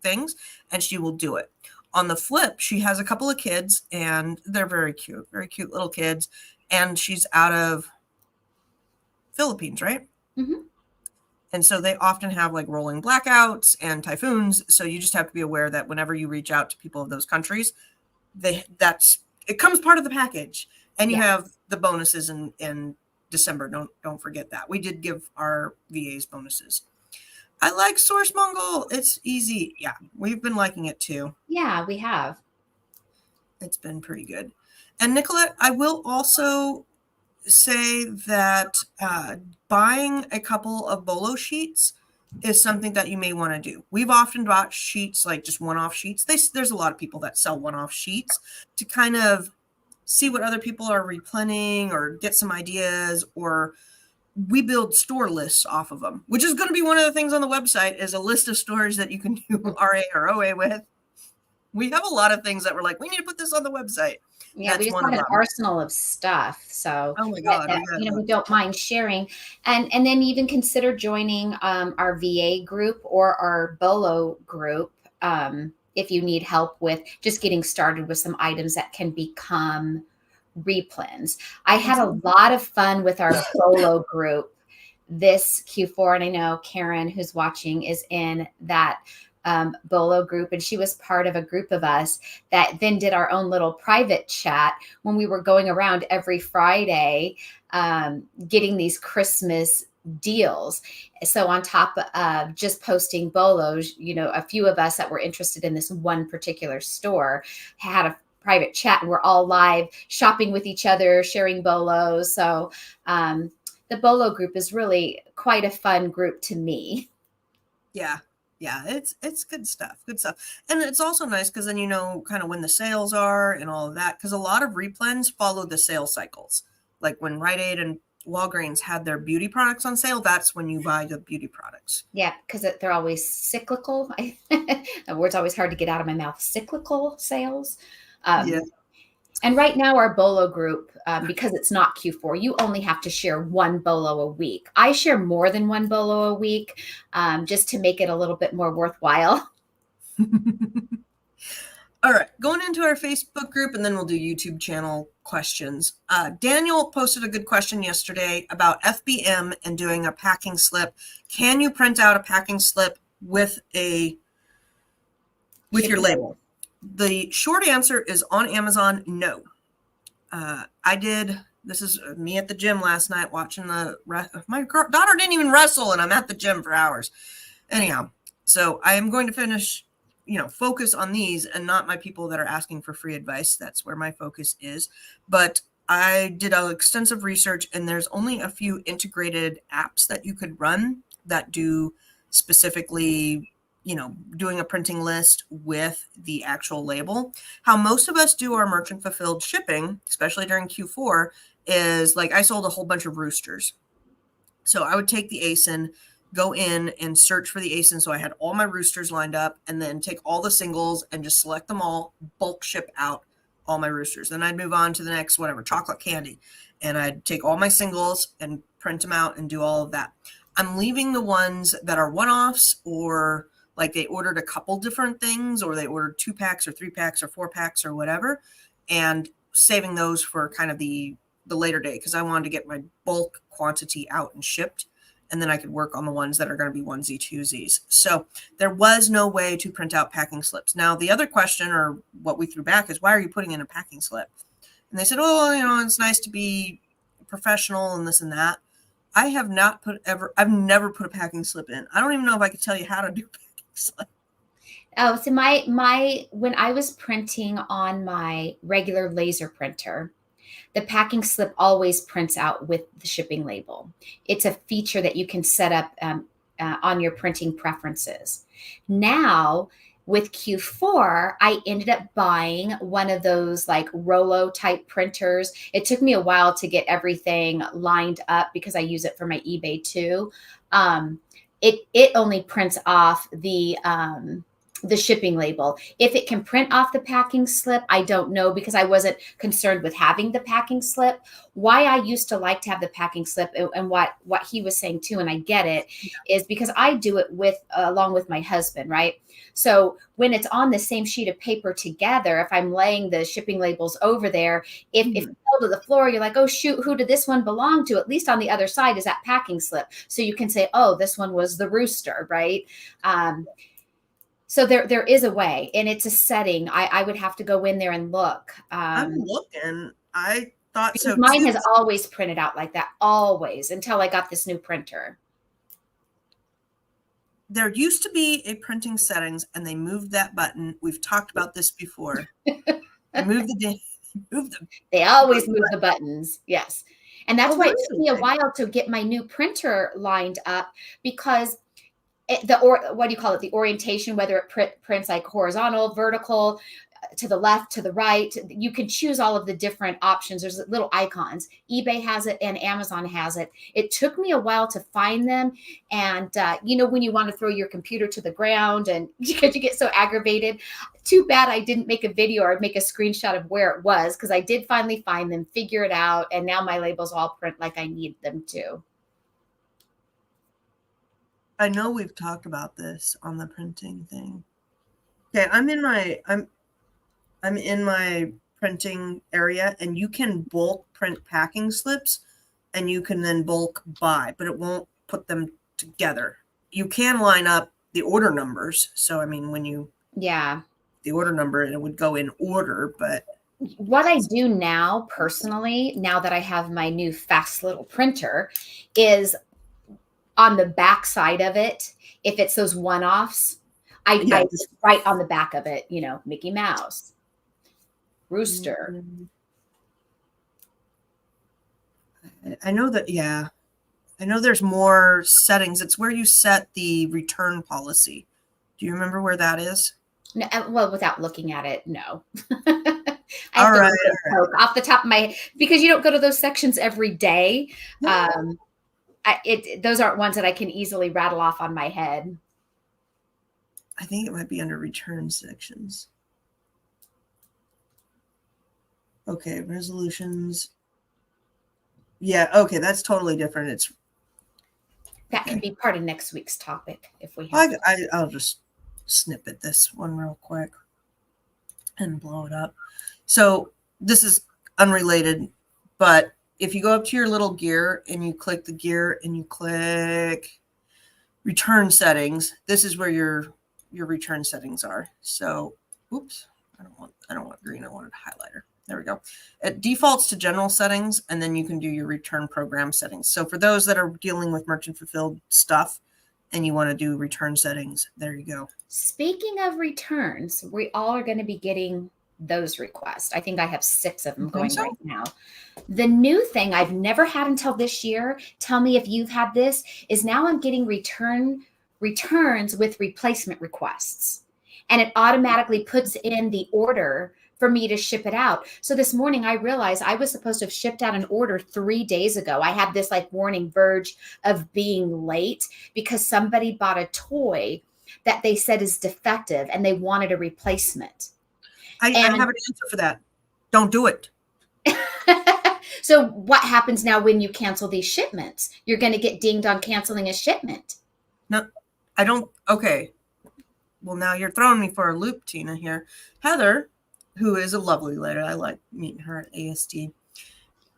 things, and she will do it. On the flip, she has a couple of kids, and they're very cute little kids, and she's out of Philippines, right? Mm-hmm. And so they often have like rolling blackouts and typhoons. So you just have to be aware that whenever you reach out to people of those countries, it comes part of the package. And you have the bonuses in December. Don't forget that. We did give our VAs bonuses. I like SourceMongol. It's easy. Yeah, we've been liking it too. Yeah, we have. It's been pretty good. And Nicolette, I will also say that buying a couple of BOLO sheets is something that you may want to do. We've often bought sheets, like just one-off sheets. There's a lot of people that sell one-off sheets to kind of see what other people are replenning or get some ideas, or we build store lists off of them, which is going to be one of the things on the website is a list of stores that you can do RA or OA with. We have a lot of things that we're like, we need to put this on the website. Yeah, we just have an arsenal of stuff. So oh my God, we don't mind sharing. And then even consider joining our VA group or our BOLO group if you need help with just getting started with some items that can become replens. I had a lot of fun with our BOLO group this Q4. And I know Karen, who's watching, is in that BOLO group, and she was part of a group of us that then did our own little private chat when we were going around every Friday getting these Christmas deals. So on top of just posting BOLOs, a few of us that were interested in this one particular store had a private chat, and we're all live shopping with each other, sharing BOLOs. So the BOLO group is really quite a fun group to me. Yeah, it's good stuff. And it's also nice because then you know kind of when the sales are and all of that, because a lot of replens follow the sales cycles. Like when Rite Aid and Walgreens had their beauty products on sale, that's when you buy the beauty products. Yeah, because they're always cyclical. That word's always hard to get out of my mouth. Cyclical sales. Yeah. And right now, our BOLO group, because it's not Q4, you only have to share one BOLO a week. I share more than one BOLO a week just to make it a little bit more worthwhile. All right, going into our Facebook group, and then we'll do YouTube channel questions. Daniel posted a good question yesterday about FBM and doing a packing slip. Can you print out a packing slip with your label? The short answer is on Amazon, no. I did. This is me at the gym last night watching my daughter didn't even wrestle, and I'm at the gym for hours. Anyhow, so I am going to finish, focus on these and not my people that are asking for free advice. That's where my focus is. But I did extensive research, and there's only a few integrated apps that you could run that do specifically doing a printing list with the actual label. How most of us do our merchant fulfilled shipping, especially during Q4, is like I sold a whole bunch of roosters. So I would take the ASIN, go in and search for the ASIN. So I had all my roosters lined up, and then take all the singles and just select them all, bulk ship out all my roosters. Then I'd move on to the next, chocolate candy. And I'd take all my singles and print them out and do all of that. I'm leaving the ones that are one-offs or like they ordered a couple different things, or they ordered 2 packs or 3 packs or 4 packs or whatever, and saving those for kind of the later day, because I wanted to get my bulk quantity out and shipped, and then I could work on the ones that are going to be onesie twosies. So there was no way to print out packing slips. Now, the other question, or what we threw back, is why are you putting in a packing slip? And they said, oh, you know, it's nice to be professional and this and that. I've never put a packing slip in. I don't even know if I could tell you how to do a packing slip. Oh, so when I was printing on my regular laser printer, the packing slip always prints out with the shipping label. It's a feature that you can set up on your printing preferences. Now, with Q4, I ended up buying one of those like Rolo type printers. It took me a while to get everything lined up because I use it for my eBay too. It only prints off the shipping label. If it can print off the packing slip, I don't know, because I wasn't concerned with having the packing slip. Why I used to like to have the packing slip, and what he was saying too, and I get it, is because I do it along with my husband, right? So when it's on the same sheet of paper together, if I'm laying the shipping labels over there, if it fell to the floor, you're like, oh shoot, who did this one belong to? At least on the other side is that packing slip. So you can say, oh, this one was the rooster, right? So there is a way, and it's a setting. I would have to go in there and look. I'm looking. I thought so. Mine has always printed out like that, always, until I got this new printer. There used to be a printing settings, and they moved that button. We've talked about this before. They always move the buttons. Yes. And that's why it took me a while to get my new printer lined up, because what do you call it? The orientation, whether it prints like horizontal, vertical, to the left, to the right, you can choose all of the different options. There's little icons. eBay has it and Amazon has it. It took me a while to find them. And, when you want to throw your computer to the ground and because you get so aggravated, too bad I didn't make a video or make a screenshot of where it was, because I did finally find them, figure it out. And now my labels all print like I need them to. I know we've talked about this on the printing thing. Okay, I'm in my printing area, and you can bulk print packing slips, and you can then bulk buy, but it won't put them together. You can line up the order numbers. So, I mean, the order number, it would go in order, but. What I do now, personally, now that I have my new fast little printer, is on the back side of it, if it's those one-offs, I just write on the back of it, Mickey Mouse, rooster. I know that, yeah. I know there's more settings. It's where you set the return policy. Do you remember where that is? No, well, without looking at it, no. All right. Off the top of my head, because you don't go to those sections every day. No. Those aren't ones that I can easily rattle off on my head. I think it might be under return sections. Okay, resolutions. Yeah, okay, that's totally different. That can be part of next week's topic if we have. I'll just snippet this one real quick and blow it up. So this is unrelated, but if you go up to your little gear and you click the gear and you click return settings, this is where your return settings are. So, oops, I don't want green. I wanted a highlighter. There we go. It defaults to general settings, and then you can do your return program settings. So for those that are dealing with merchant fulfilled stuff and you want to do return settings, there you go. Speaking of returns, we all are going to be getting those requests. I think I have 6 of them going right now. The new thing I've never had until this year, tell me if you've had this, is now I'm getting returns with replacement requests. And it automatically puts in the order for me to ship it out. So this morning I realized I was supposed to have shipped out an order 3 days ago. I had this warning verge of being late because somebody bought a toy that they said is defective and they wanted a replacement. I have an answer for that. Don't do it. So what happens now when you cancel these shipments? You're going to get dinged on canceling a shipment. No, I don't. Okay. well, now you're throwing me for a loop, Tina, here. Heather, who is a lovely lady, I like meeting her at ASD.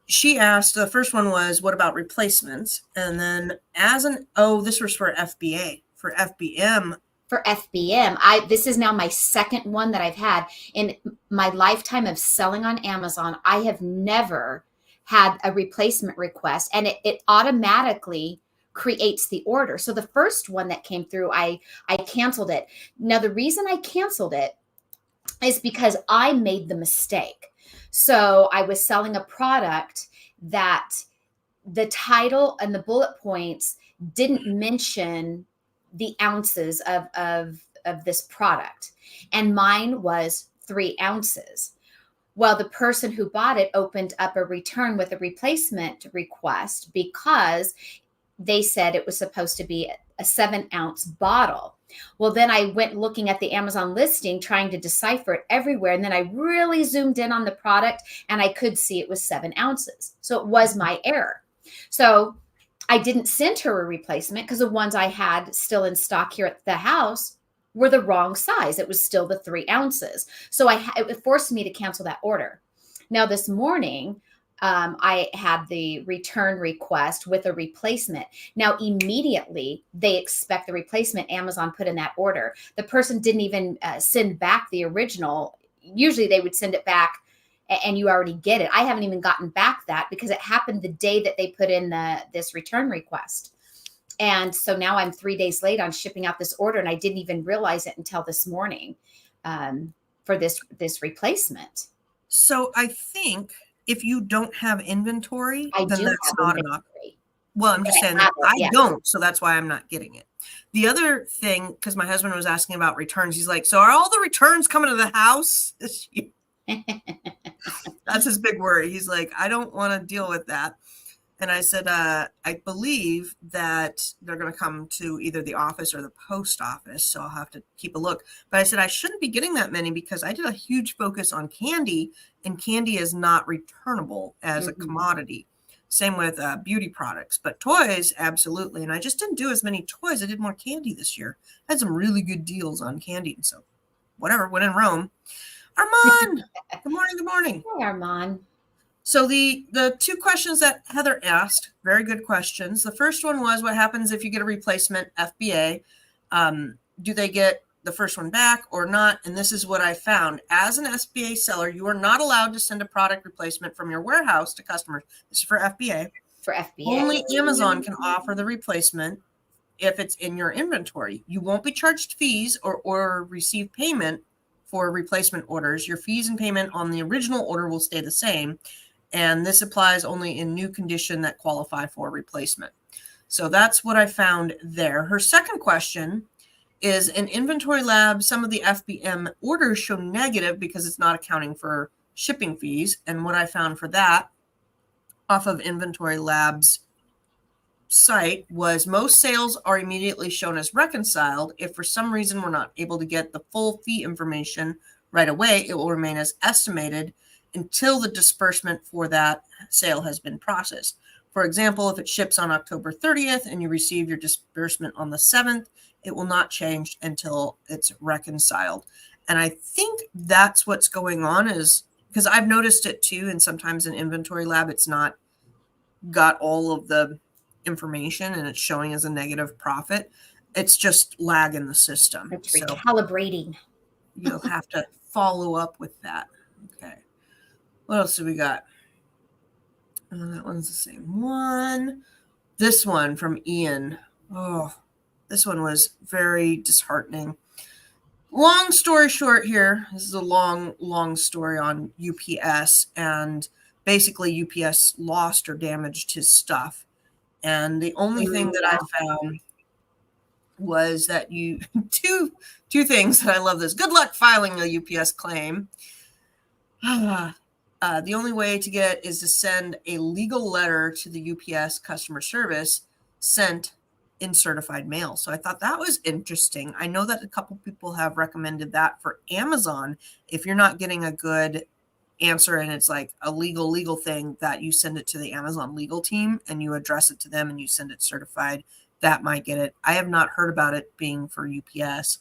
She asked, the first one was, what about replacements? And then this was for FBA. For FBM. For FBM, this is now my second one that I've had in my lifetime of selling on Amazon. I have never had a replacement request, and it automatically creates the order. So the first one that came through, I canceled it. Now the reason I canceled it is because I made the mistake. So I was selling a product that the title and the bullet points didn't mention the ounces of this product. And mine was 3 ounces. Well, the person who bought it opened up a return with a replacement request because they said it was supposed to be a 7-ounce bottle. Well, then I went looking at the Amazon listing, trying to decipher it everywhere. And then I really zoomed in on the product and I could see it was 7 ounces. So it was my error. So I didn't send her a replacement because the ones I had still in stock here at the house were the wrong size. It was still the 3 ounces. So it forced me to cancel that order. Now this morning, I had the return request with a replacement. Now, immediately they expect the replacement. Amazon put in that order. The person didn't even send back the original. Usually they would send it back and you already get it. I haven't even gotten back that because it happened the day that they put in this return request. And so now I'm 3 days late on shipping out this order, and I didn't even realize it until this morning for this replacement. So I think if you don't have inventory, then that's not enough. Well, I'm just saying I don't, so that's why I'm not getting it. The other thing, because my husband was asking about returns, he's like, so are all the returns coming to the house this year? That's his big worry. He's like, I don't want to deal with that. And I said, I believe that they're going to come to either the office or the post office. So I'll have to keep a look. But I said, I shouldn't be getting that many because I did a huge focus on candy, and candy is not returnable as a commodity. Same with beauty products, but toys, absolutely. And I just didn't do as many toys. I did more candy this year. I had some really good deals on candy. So whatever, when in Rome. Armand, good morning, good morning. Hey, Armand. So the 2 questions that Heather asked, very good questions. The first one was, what happens if you get a replacement FBA? Do they get the first one back or not? And this is what I found. As an SBA seller, you are not allowed to send a product replacement from your warehouse to customers. This is for FBA. For FBA. Only Amazon can offer the replacement if it's in your inventory. You won't be charged fees or receive payment for replacement orders. Your fees and payment on the original order will stay the same. And this applies only in new condition that qualify for replacement. So that's what I found there. Her second question is, in Inventory Lab, some of the FBM orders show negative because it's not accounting for shipping fees. And what I found for that off of Inventory Lab's site was most sales are immediately shown as reconciled. If for some reason we're not able to get the full fee information right away, it will remain as estimated until the disbursement for that sale has been processed. For example, if it ships on October 30th and you receive your disbursement on the 7th, it will not change until it's reconciled. And I think that's what's going on, is because I've noticed it too. And sometimes in Inventory Lab, it's not got all of the information and it's showing as a negative profit. It's just lag in the system. It's recalibrating. So you'll have to follow up with that. Okay. What else do we got? That one's the same one. This one from Ian. Oh, this one was very disheartening. Long story short here, this is a long story on UPS, and basically UPS lost or damaged his stuff. And the only thing that I found was that two things that I love this. Good luck filing a UPS claim. The only way to get is to send a legal letter to the UPS customer service sent in certified mail. So I thought that was interesting. I know that a couple people have recommended that for Amazon. If you're not getting a good answer and it's like a legal thing, that you send it to the Amazon legal team and you address it to them and you send it certified, that might get it. I have not heard about it being for UPS.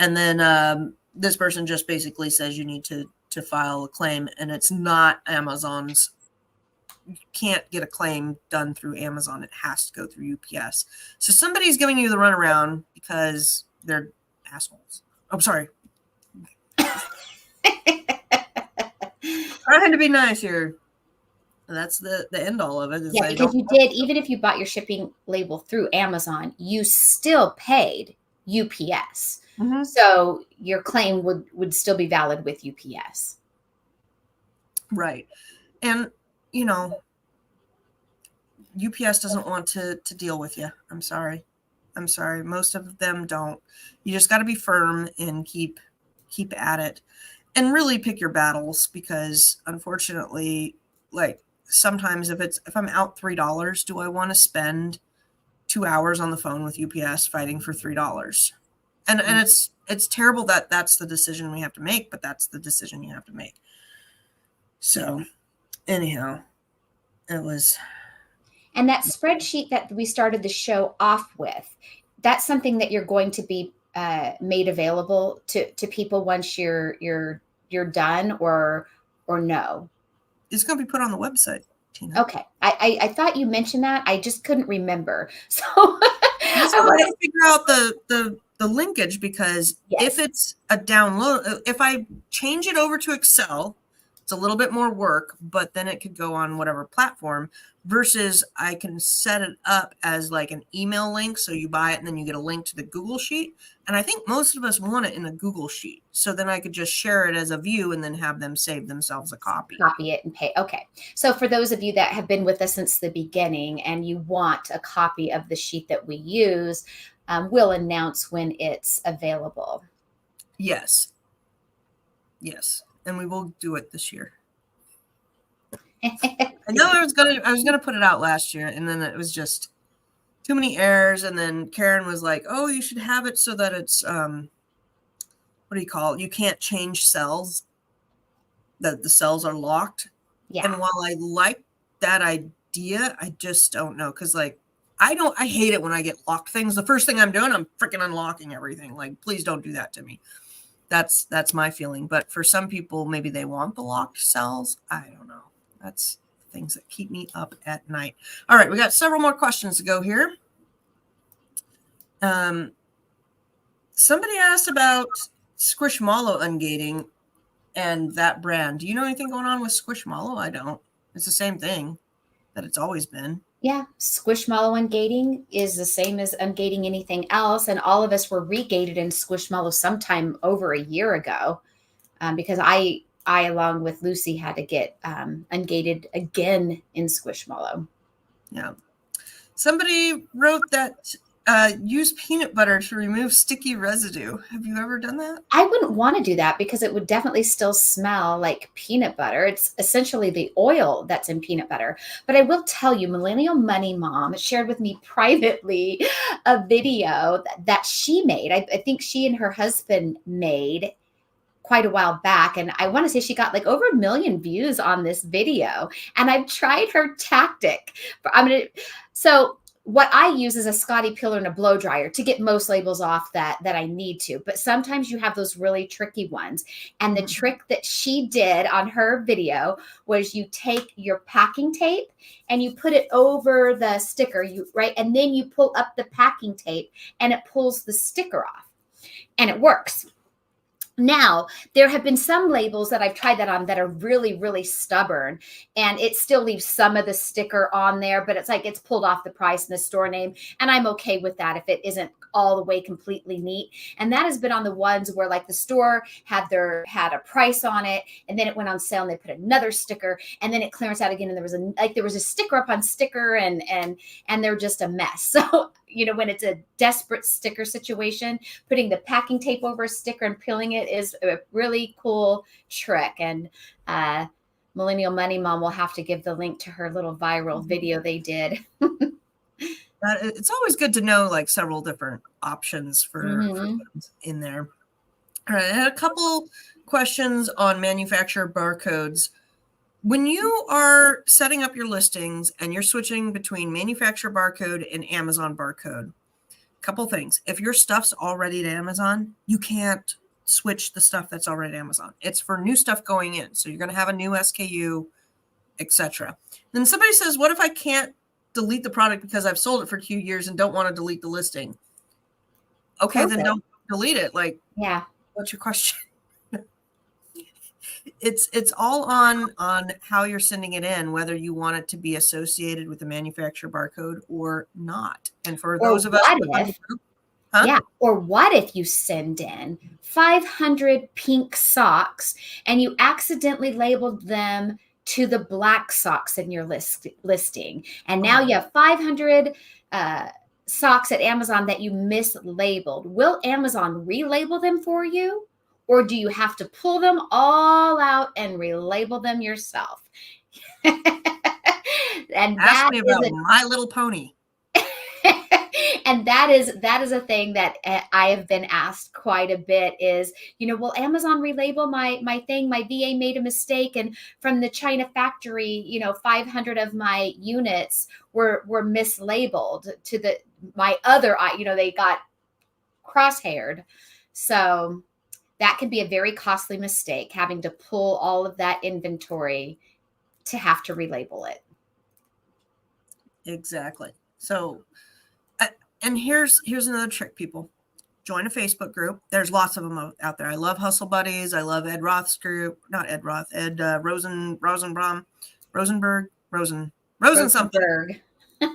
And then this person just basically says you need to file a claim, and it's not Amazon's. You can't get a claim done through Amazon. It has to go through UPS. So somebody's giving you the runaround because they're assholes. I'm sorry. Trying to be nice here. That's the end all of it. Yeah, because you did, even if you bought your shipping label through Amazon, you still paid UPS. Mm-hmm. So your claim would still be valid with UPS. Right. And, you know, UPS doesn't want to deal with you. I'm sorry. Most of them don't. You just got to be firm and keep at it, and really pick your battles, because unfortunately, like, sometimes if I'm out $3, do I want to spend 2 hours on the phone with UPS fighting for $3? And it's terrible that that's the decision we have to make, but that's the decision you have to make. So anyhow, it was. And that spreadsheet that we started the show off with, that's something that you're going to be made available to people once you're done, or no? It's going to be put on the website, Tina. Okay. I thought you mentioned that. I just couldn't remember. So I want to figure out the linkage, because yes. if it's a download, if I change it over to Excel, it's a little bit more work, but then it could go on whatever platform, versus I can set it up as like an email link. So you buy it and then you get a link to the Google Sheet. And I think most of us want it in a Google Sheet. So then I could just share it as a view and then have them save themselves a copy. Copy it and pay. Okay. So for those of you that have been with us since the beginning and you want a copy of the sheet that we use, we'll announce when it's available. Yes. And we will do it this year. I know I was gonna put it out last year, and then it was just too many errors. And then Karen was like, "Oh, you should have it so that it's what do you call it? You can't change cells. That the cells are locked." Yeah. And while I like that idea, I just don't know, because like I hate it when I get locked things. The first thing I'm doing, I'm freaking unlocking everything. Like, please don't do that to me. That's my feeling. But for some people, maybe they want the locked cells. I don't know. That's things that keep me up at night. All right, we got several more questions to go here. Somebody asked about Squishmallow ungating and that brand. Do you know anything going on with Squishmallow? I don't. It's the same thing that it's always been. Yeah, Squishmallow ungating is the same as ungating anything else. And all of us were regated in Squishmallow sometime over a year ago, because I, along with Lucy, had to get ungated again in Squishmallow. Yeah. Somebody wrote that use peanut butter to remove sticky residue. Have you ever done that? I wouldn't want to do that, because it would definitely still smell like peanut butter. It's essentially the oil that's in peanut butter. But I will tell you, Millennial Money Mom shared with me privately a video that she made. I think she and her husband made quite a while back. And I want to say she got like over 1 million views on this video. And I've tried her tactic. So what I use is a Scotty Pillar and a blow dryer to get most labels off that I need to. But sometimes you have those really tricky ones. And the trick that she did on her video was you take your packing tape and you put it over the sticker, right? And then you pull up the packing tape and it pulls the sticker off. And it works. Now, there have been some labels that I've tried that on that are really, really stubborn, and it still leaves some of the sticker on there, but it's like it's pulled off the price and the store name, and I'm okay with that if it isn't all the way completely neat. And that has been on the ones where like the store had a price on it, and then it went on sale and they put another sticker, and then it clearance out again, and there was a sticker up on sticker, and they're just a mess. So when it's a desperate sticker situation, putting the packing tape over a sticker and peeling it is a really cool trick. And Millennial Money Mom will have to give the link to her little viral video they did. It's always good to know like several different options for in there. All right, I had a couple questions on manufacturer barcodes. When you are setting up your listings and you're switching between manufacturer barcode and Amazon barcode, couple things. If your stuff's already at Amazon, you can't switch the stuff that's already at Amazon. It's for new stuff going in. So you're going to have a new SKU, etc. Then somebody says, what if I can't delete the product because I've sold it for 2 years and don't want to delete the listing? Okay, then don't delete it. Like, yeah. What's your question? It's all on how you're sending it in, whether you want it to be associated with the manufacturer barcode or not. And for those of us who are on the group, yeah. Or what if you send in 500 pink socks and you accidentally labeled them to the black socks in your listing, and now you have 500 socks at Amazon that you mislabeled? Will Amazon relabel them for you, or do you have to pull them all out and relabel them yourself? And ask me about My Little Pony. And that is a thing that I have been asked quite a bit is, will Amazon relabel my thing? My VA made a mistake, and from the China factory, 500 of my units were mislabeled to my other, they got crosshaired. So that can be a very costly mistake, having to pull all of that inventory to have to relabel it. Exactly. So, and here's another trick, people. Join a Facebook group. There's lots of them out there. I love Hustle Buddies. I love Ed Roth's group. Not Ed Roth. Ed Rosenberg, something.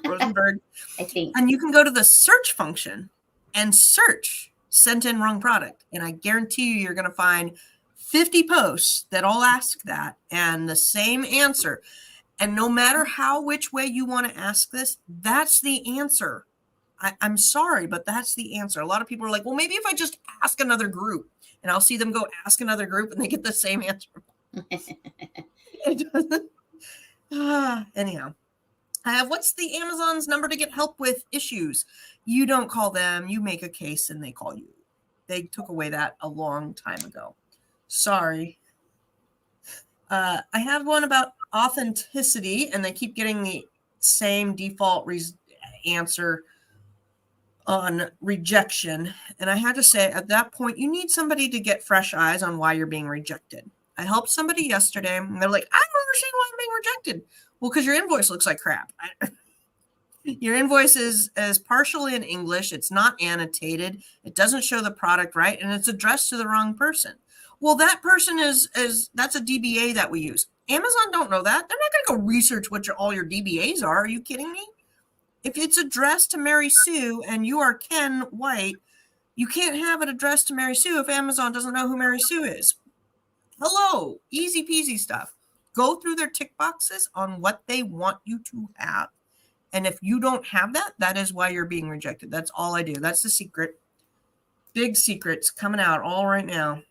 Rosenberg. I think. And you can go to the search function and search sent in wrong product. And I guarantee you're going to find 50 posts that all ask that and the same answer. And no matter which way you want to ask this, that's the answer. I'm sorry, but that's the answer. A lot of people are like, well, maybe if I just ask another group, and I'll see them go ask another group and they get the same answer. It doesn't. Anyhow, I have, what's the Amazon's number to get help with issues? You don't call them. You make a case and they call you. They took away that a long time ago. Sorry. I have one about authenticity, and they keep getting the same default answer on rejection. And I had to say, at that point, you need somebody to get fresh eyes on why you're being rejected. I helped somebody yesterday, and they're like, I don't understand why I'm being rejected. Well, because your invoice looks like crap. Your invoice is partially in English. It's not annotated. It doesn't show the product right, and it's addressed to the wrong person. Well, that person that's a DBA that we use. Amazon don't know that. They're not going to go research what all your DBAs are. Are you kidding me? If it's addressed to Mary Sue and you are Ken White, you can't have it addressed to Mary Sue if Amazon doesn't know who Mary Sue is. Hello, easy peasy stuff. Go through their tick boxes on what they want you to have. And if you don't have that, that is why you're being rejected. That's all I do. That's the secret. Big secrets coming out all right now.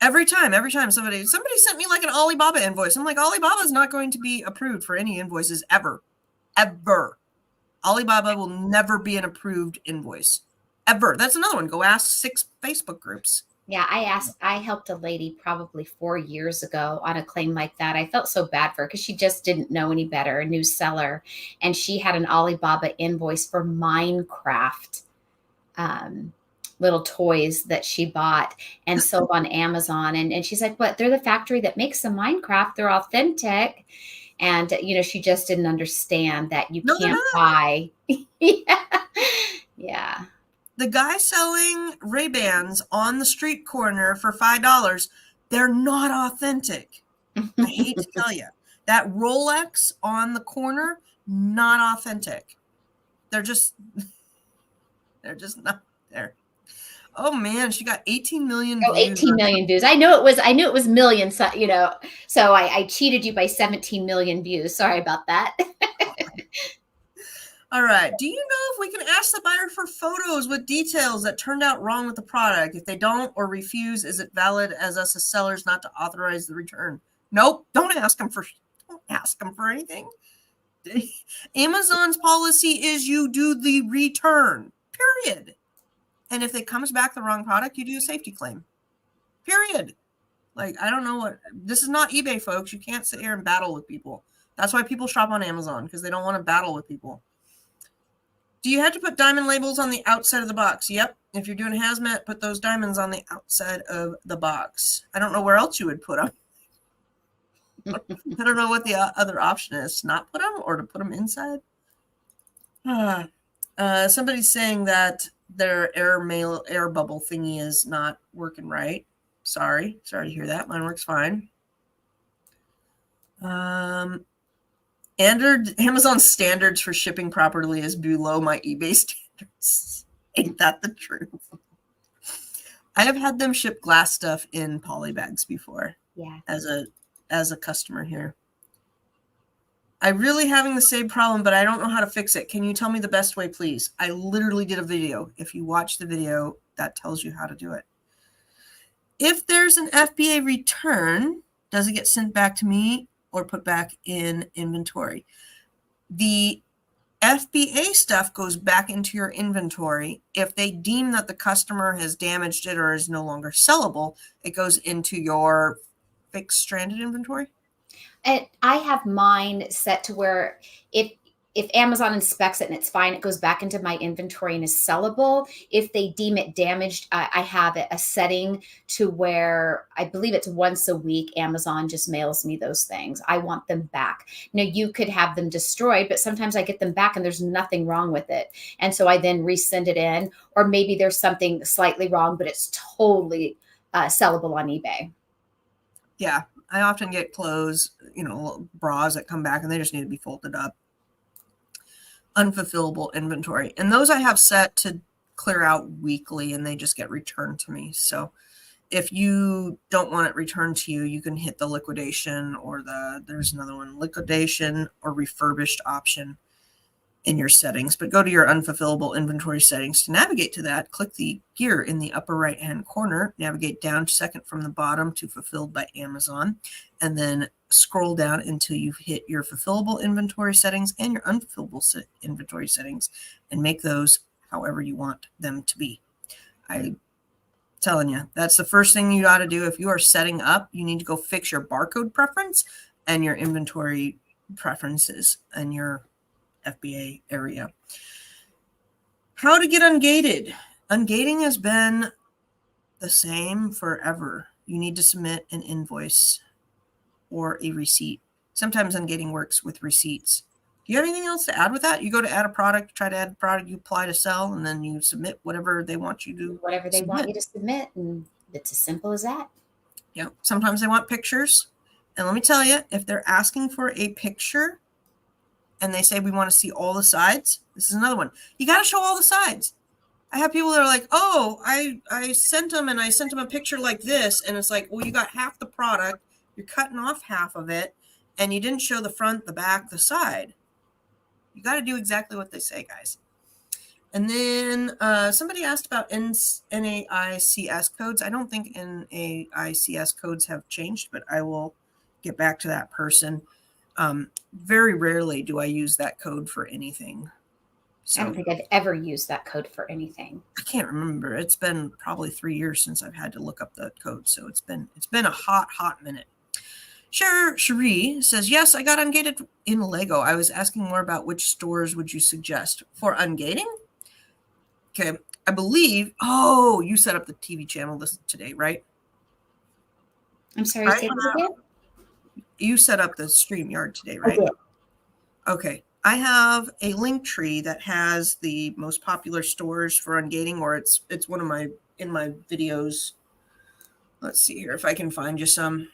Every time somebody sent me like an Alibaba invoice. I'm like, Alibaba is not going to be approved for any invoices ever. Alibaba will never be an approved invoice. Ever. That's another one. Go ask 6 Facebook groups. Yeah, I helped a lady probably 4 years ago on a claim like that. I felt so bad for her because she just didn't know any better, a new seller. And she had an Alibaba invoice for Minecraft little toys that she bought and sold on Amazon. And she's like, what? They're the factory that makes the Minecraft. They're authentic. And, she just didn't understand that you can't buy. Yeah. The guy selling Ray-Bans on the street corner for $5, they're not authentic. I hate to tell you. That Rolex on the corner, not authentic. They're just not there. Oh man, she got 18 million views. 18 million views. I knew it was millions, so I cheated you by 17 million views. Sorry about that. All right. Do you know if we can ask the buyer for photos with details that turned out wrong with the product? If they don't or refuse, is it valid as us as sellers not to authorize the return? Nope. Don't ask them for anything. Amazon's policy is you do the return, period. And if it comes back the wrong product, you do a safety claim, period. Like, I don't know what, this is not eBay, folks. You can't sit here and battle with people. That's why people shop on Amazon, because they don't want to battle with people. Do you have to put diamond labels on the outside of the box? Yep. If you're doing hazmat, put those diamonds on the outside of the box. I don't know where else you would put them. I don't know what the other option is. Not put them or to put them inside. Somebody's saying that their air bubble thingy is not working right. Sorry to hear that. Mine works fine. Amazon standards for shipping properly is below my eBay standards. Ain't that the truth? I have had them ship glass stuff in poly bags before. Yeah. As a customer here. I'm really having the same problem, but I don't know how to fix it. Can you tell me the best way, please? I literally did a video. If you watch the video, that tells you how to do it. If there's an FBA return, does it get sent back to me or put back in inventory? The FBA stuff goes back into your inventory. If they deem that the customer has damaged it or is no longer sellable, it goes into your fixed stranded inventory. And I have mine set to where if Amazon inspects it and it's fine, it goes back into my inventory and is sellable. If they deem it damaged, I have a setting to where I believe it's once a week. Amazon just mails me those things. I want them back. Now, you could have them destroyed, but sometimes I get them back and there's nothing wrong with it. And so I then resend it in, or maybe there's something slightly wrong, but it's totally sellable on eBay. Yeah, I often get clothes, bras that come back and they just need to be folded up. Unfulfillable inventory. And those I have set to clear out weekly and they just get returned to me. So if you don't want it returned to you, you can hit the liquidation or there's another one, liquidation or refurbished option in your settings. But go to your unfulfillable inventory settings to navigate to that. Click the gear in the upper right hand corner, navigate down second from the bottom to fulfilled by Amazon, and then scroll down until you've hit your fulfillable inventory settings and your unfulfillable inventory settings and make those however you want them to be. I'm telling you, that's the first thing you got to do. If you are setting up, you need to go fix your barcode preference and your inventory preferences and your FBA area. How to get ungated. Ungating has been the same forever. You need to submit an invoice or a receipt. Sometimes ungating works with receipts. Do you have anything else to add with that? You go to add a product, try to add a product, you apply to sell, and then you submit whatever they want you to Whatever they want you to submit, and it's as simple as that. Yeah. Sometimes they want pictures. And let me tell you, if they're asking for a picture and they say we want to see all the sides, this is another one. You got to show all the sides. I have people that are like, oh, I sent them and I sent them a picture like this. And it's like, well, you got half the product. You're cutting off half of it. And you didn't show the front, the back, the side. You got to do exactly what they say, guys. And then somebody asked about NAICS codes. I don't think NAICS codes have changed, but I will get back to that person. Very rarely do I use that code for anything. So, I don't think I've ever used that code for anything. I can't remember. It's been probably 3 years since I've had to look up the code. So it's been a hot minute. Cherie says, yes, I got ungated in Lego. I was asking more about which stores would you suggest for ungating? Okay, I believe, you set up the TV channel today, right? I'm sorry, say that again? You set up the StreamYard today, right? I did. Okay, I have a link tree that has the most popular stores for ungating, or it's one of in my videos. Let's see here if I can find you some.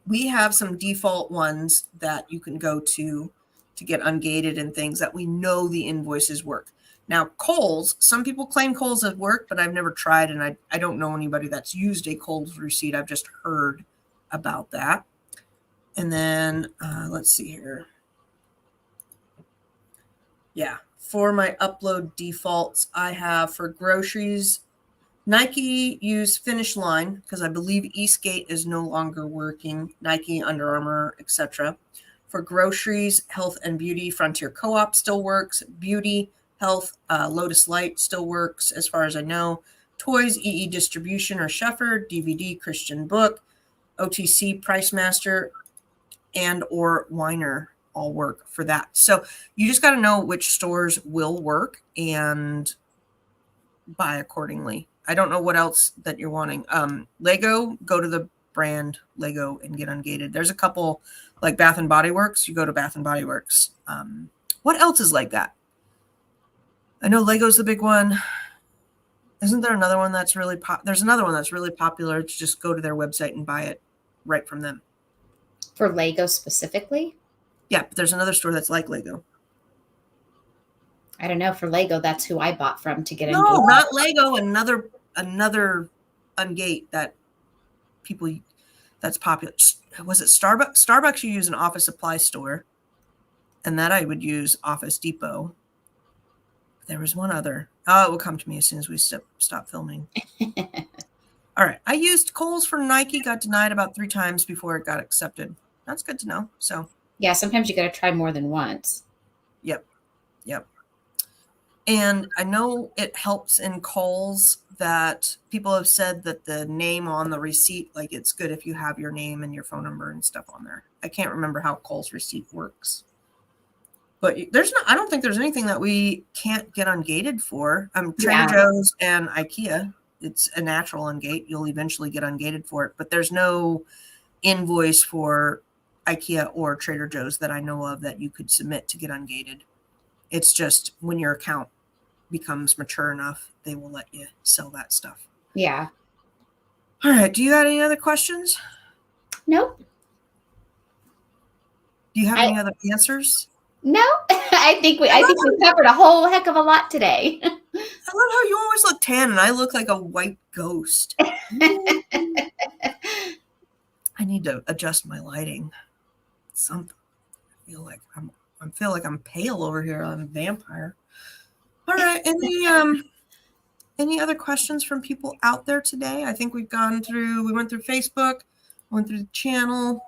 We have some default ones that you can go to get ungated and things that we know the invoices work. Now, Kohl's, some people claim Kohl's have worked, but I've never tried, and I don't know anybody that's used a Kohl's receipt. I've just heard about that. And then let's see here. Yeah, for my upload defaults, I have for groceries, Nike use Finish Line because I believe Eastgate is no longer working. Nike, Under Armour, etc. For groceries, health and beauty, Frontier Co-op still works. Beauty, health, Lotus Light still works as far as I know. Toys, EE Distribution or Sheffer. DVD, Christian Book. OTC, Price Master, and or Weiner all work for that. So you just got to know which stores will work and buy accordingly. I don't know what else that you're wanting. Lego, go to the brand Lego and get ungated. There's a couple like Bath and Body Works. You go to Bath and Body Works. What else is like that? I know Lego's the big one. Isn't there another one that's really there's another one that's really popular. It's just go to their website and buy it right from them. For Lego specifically? Yeah, but there's another store that's like Lego. I don't know. For Lego, that's who I bought from to get No, Ungate. not Lego. Another Ungate that people that's popular. Was it Starbucks? Starbucks you use an office supply store, and that I would use Office Depot. There was one other. Oh, it will come to me as soon as we stop filming. All right. I used Kohl's for Nike, got denied about 3 times before it got accepted. That's good to know. So yeah, sometimes you got to try more than once. Yep. And I know it helps in Kohl's that people have said that the name on the receipt, like it's good if you have your name and your phone number and stuff on there. I can't remember how Kohl's receipt works. But I don't think there's anything that we can't get ungated for. Trader Joe's and IKEA, it's a natural ungate. You'll eventually get ungated for it, but there's no invoice for IKEA or Trader Joe's that I know of that you could submit to get ungated. It's just when your account becomes mature enough, they will let you sell that stuff. Yeah. All right. Do you have any other questions? Nope. Do you have any other answers? No, I think we covered a whole heck of a lot today. I love how you always look tan and I look like a white ghost. I need to adjust my lighting. Something. I feel like I'm pale over here. I'm a vampire. All right. Any other questions from people out there today? I think we went through Facebook, went through the channel,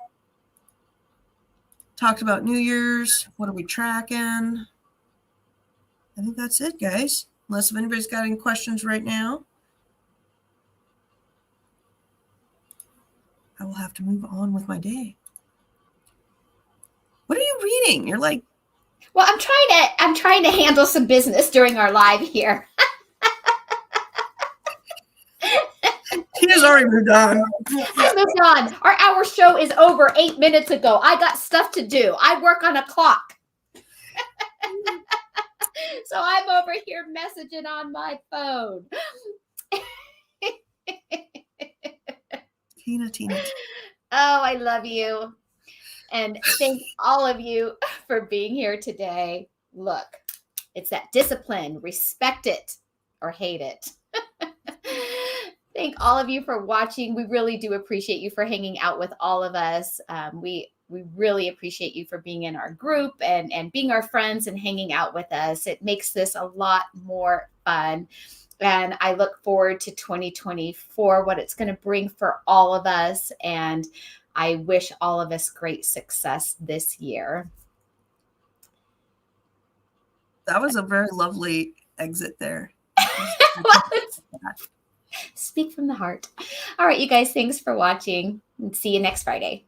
talked about New Year's. What are we tracking? I think that's it, guys. Unless if anybody's got any questions right now. I will have to move on with my day. What are you reading? You're like, well, I'm trying to handle some business during our live here. Tina's already moved on. I moved on. Our show is over 8 minutes ago. I got stuff to do. I work on a clock. So I'm over here messaging on my phone. Tina. Oh, I love you. And thank all of you for being here today. Look, it's that discipline. Respect it or hate it. Thank all of you for watching. We really do appreciate you for hanging out with all of us. We really appreciate you for being in our group and being our friends and hanging out with us. It makes this a lot more fun. And I look forward to 2024, what it's going to bring for all of us. And I wish all of us great success this year. That was a very lovely exit there. Speak from the heart. All right, you guys, thanks for watching. And see you next Friday.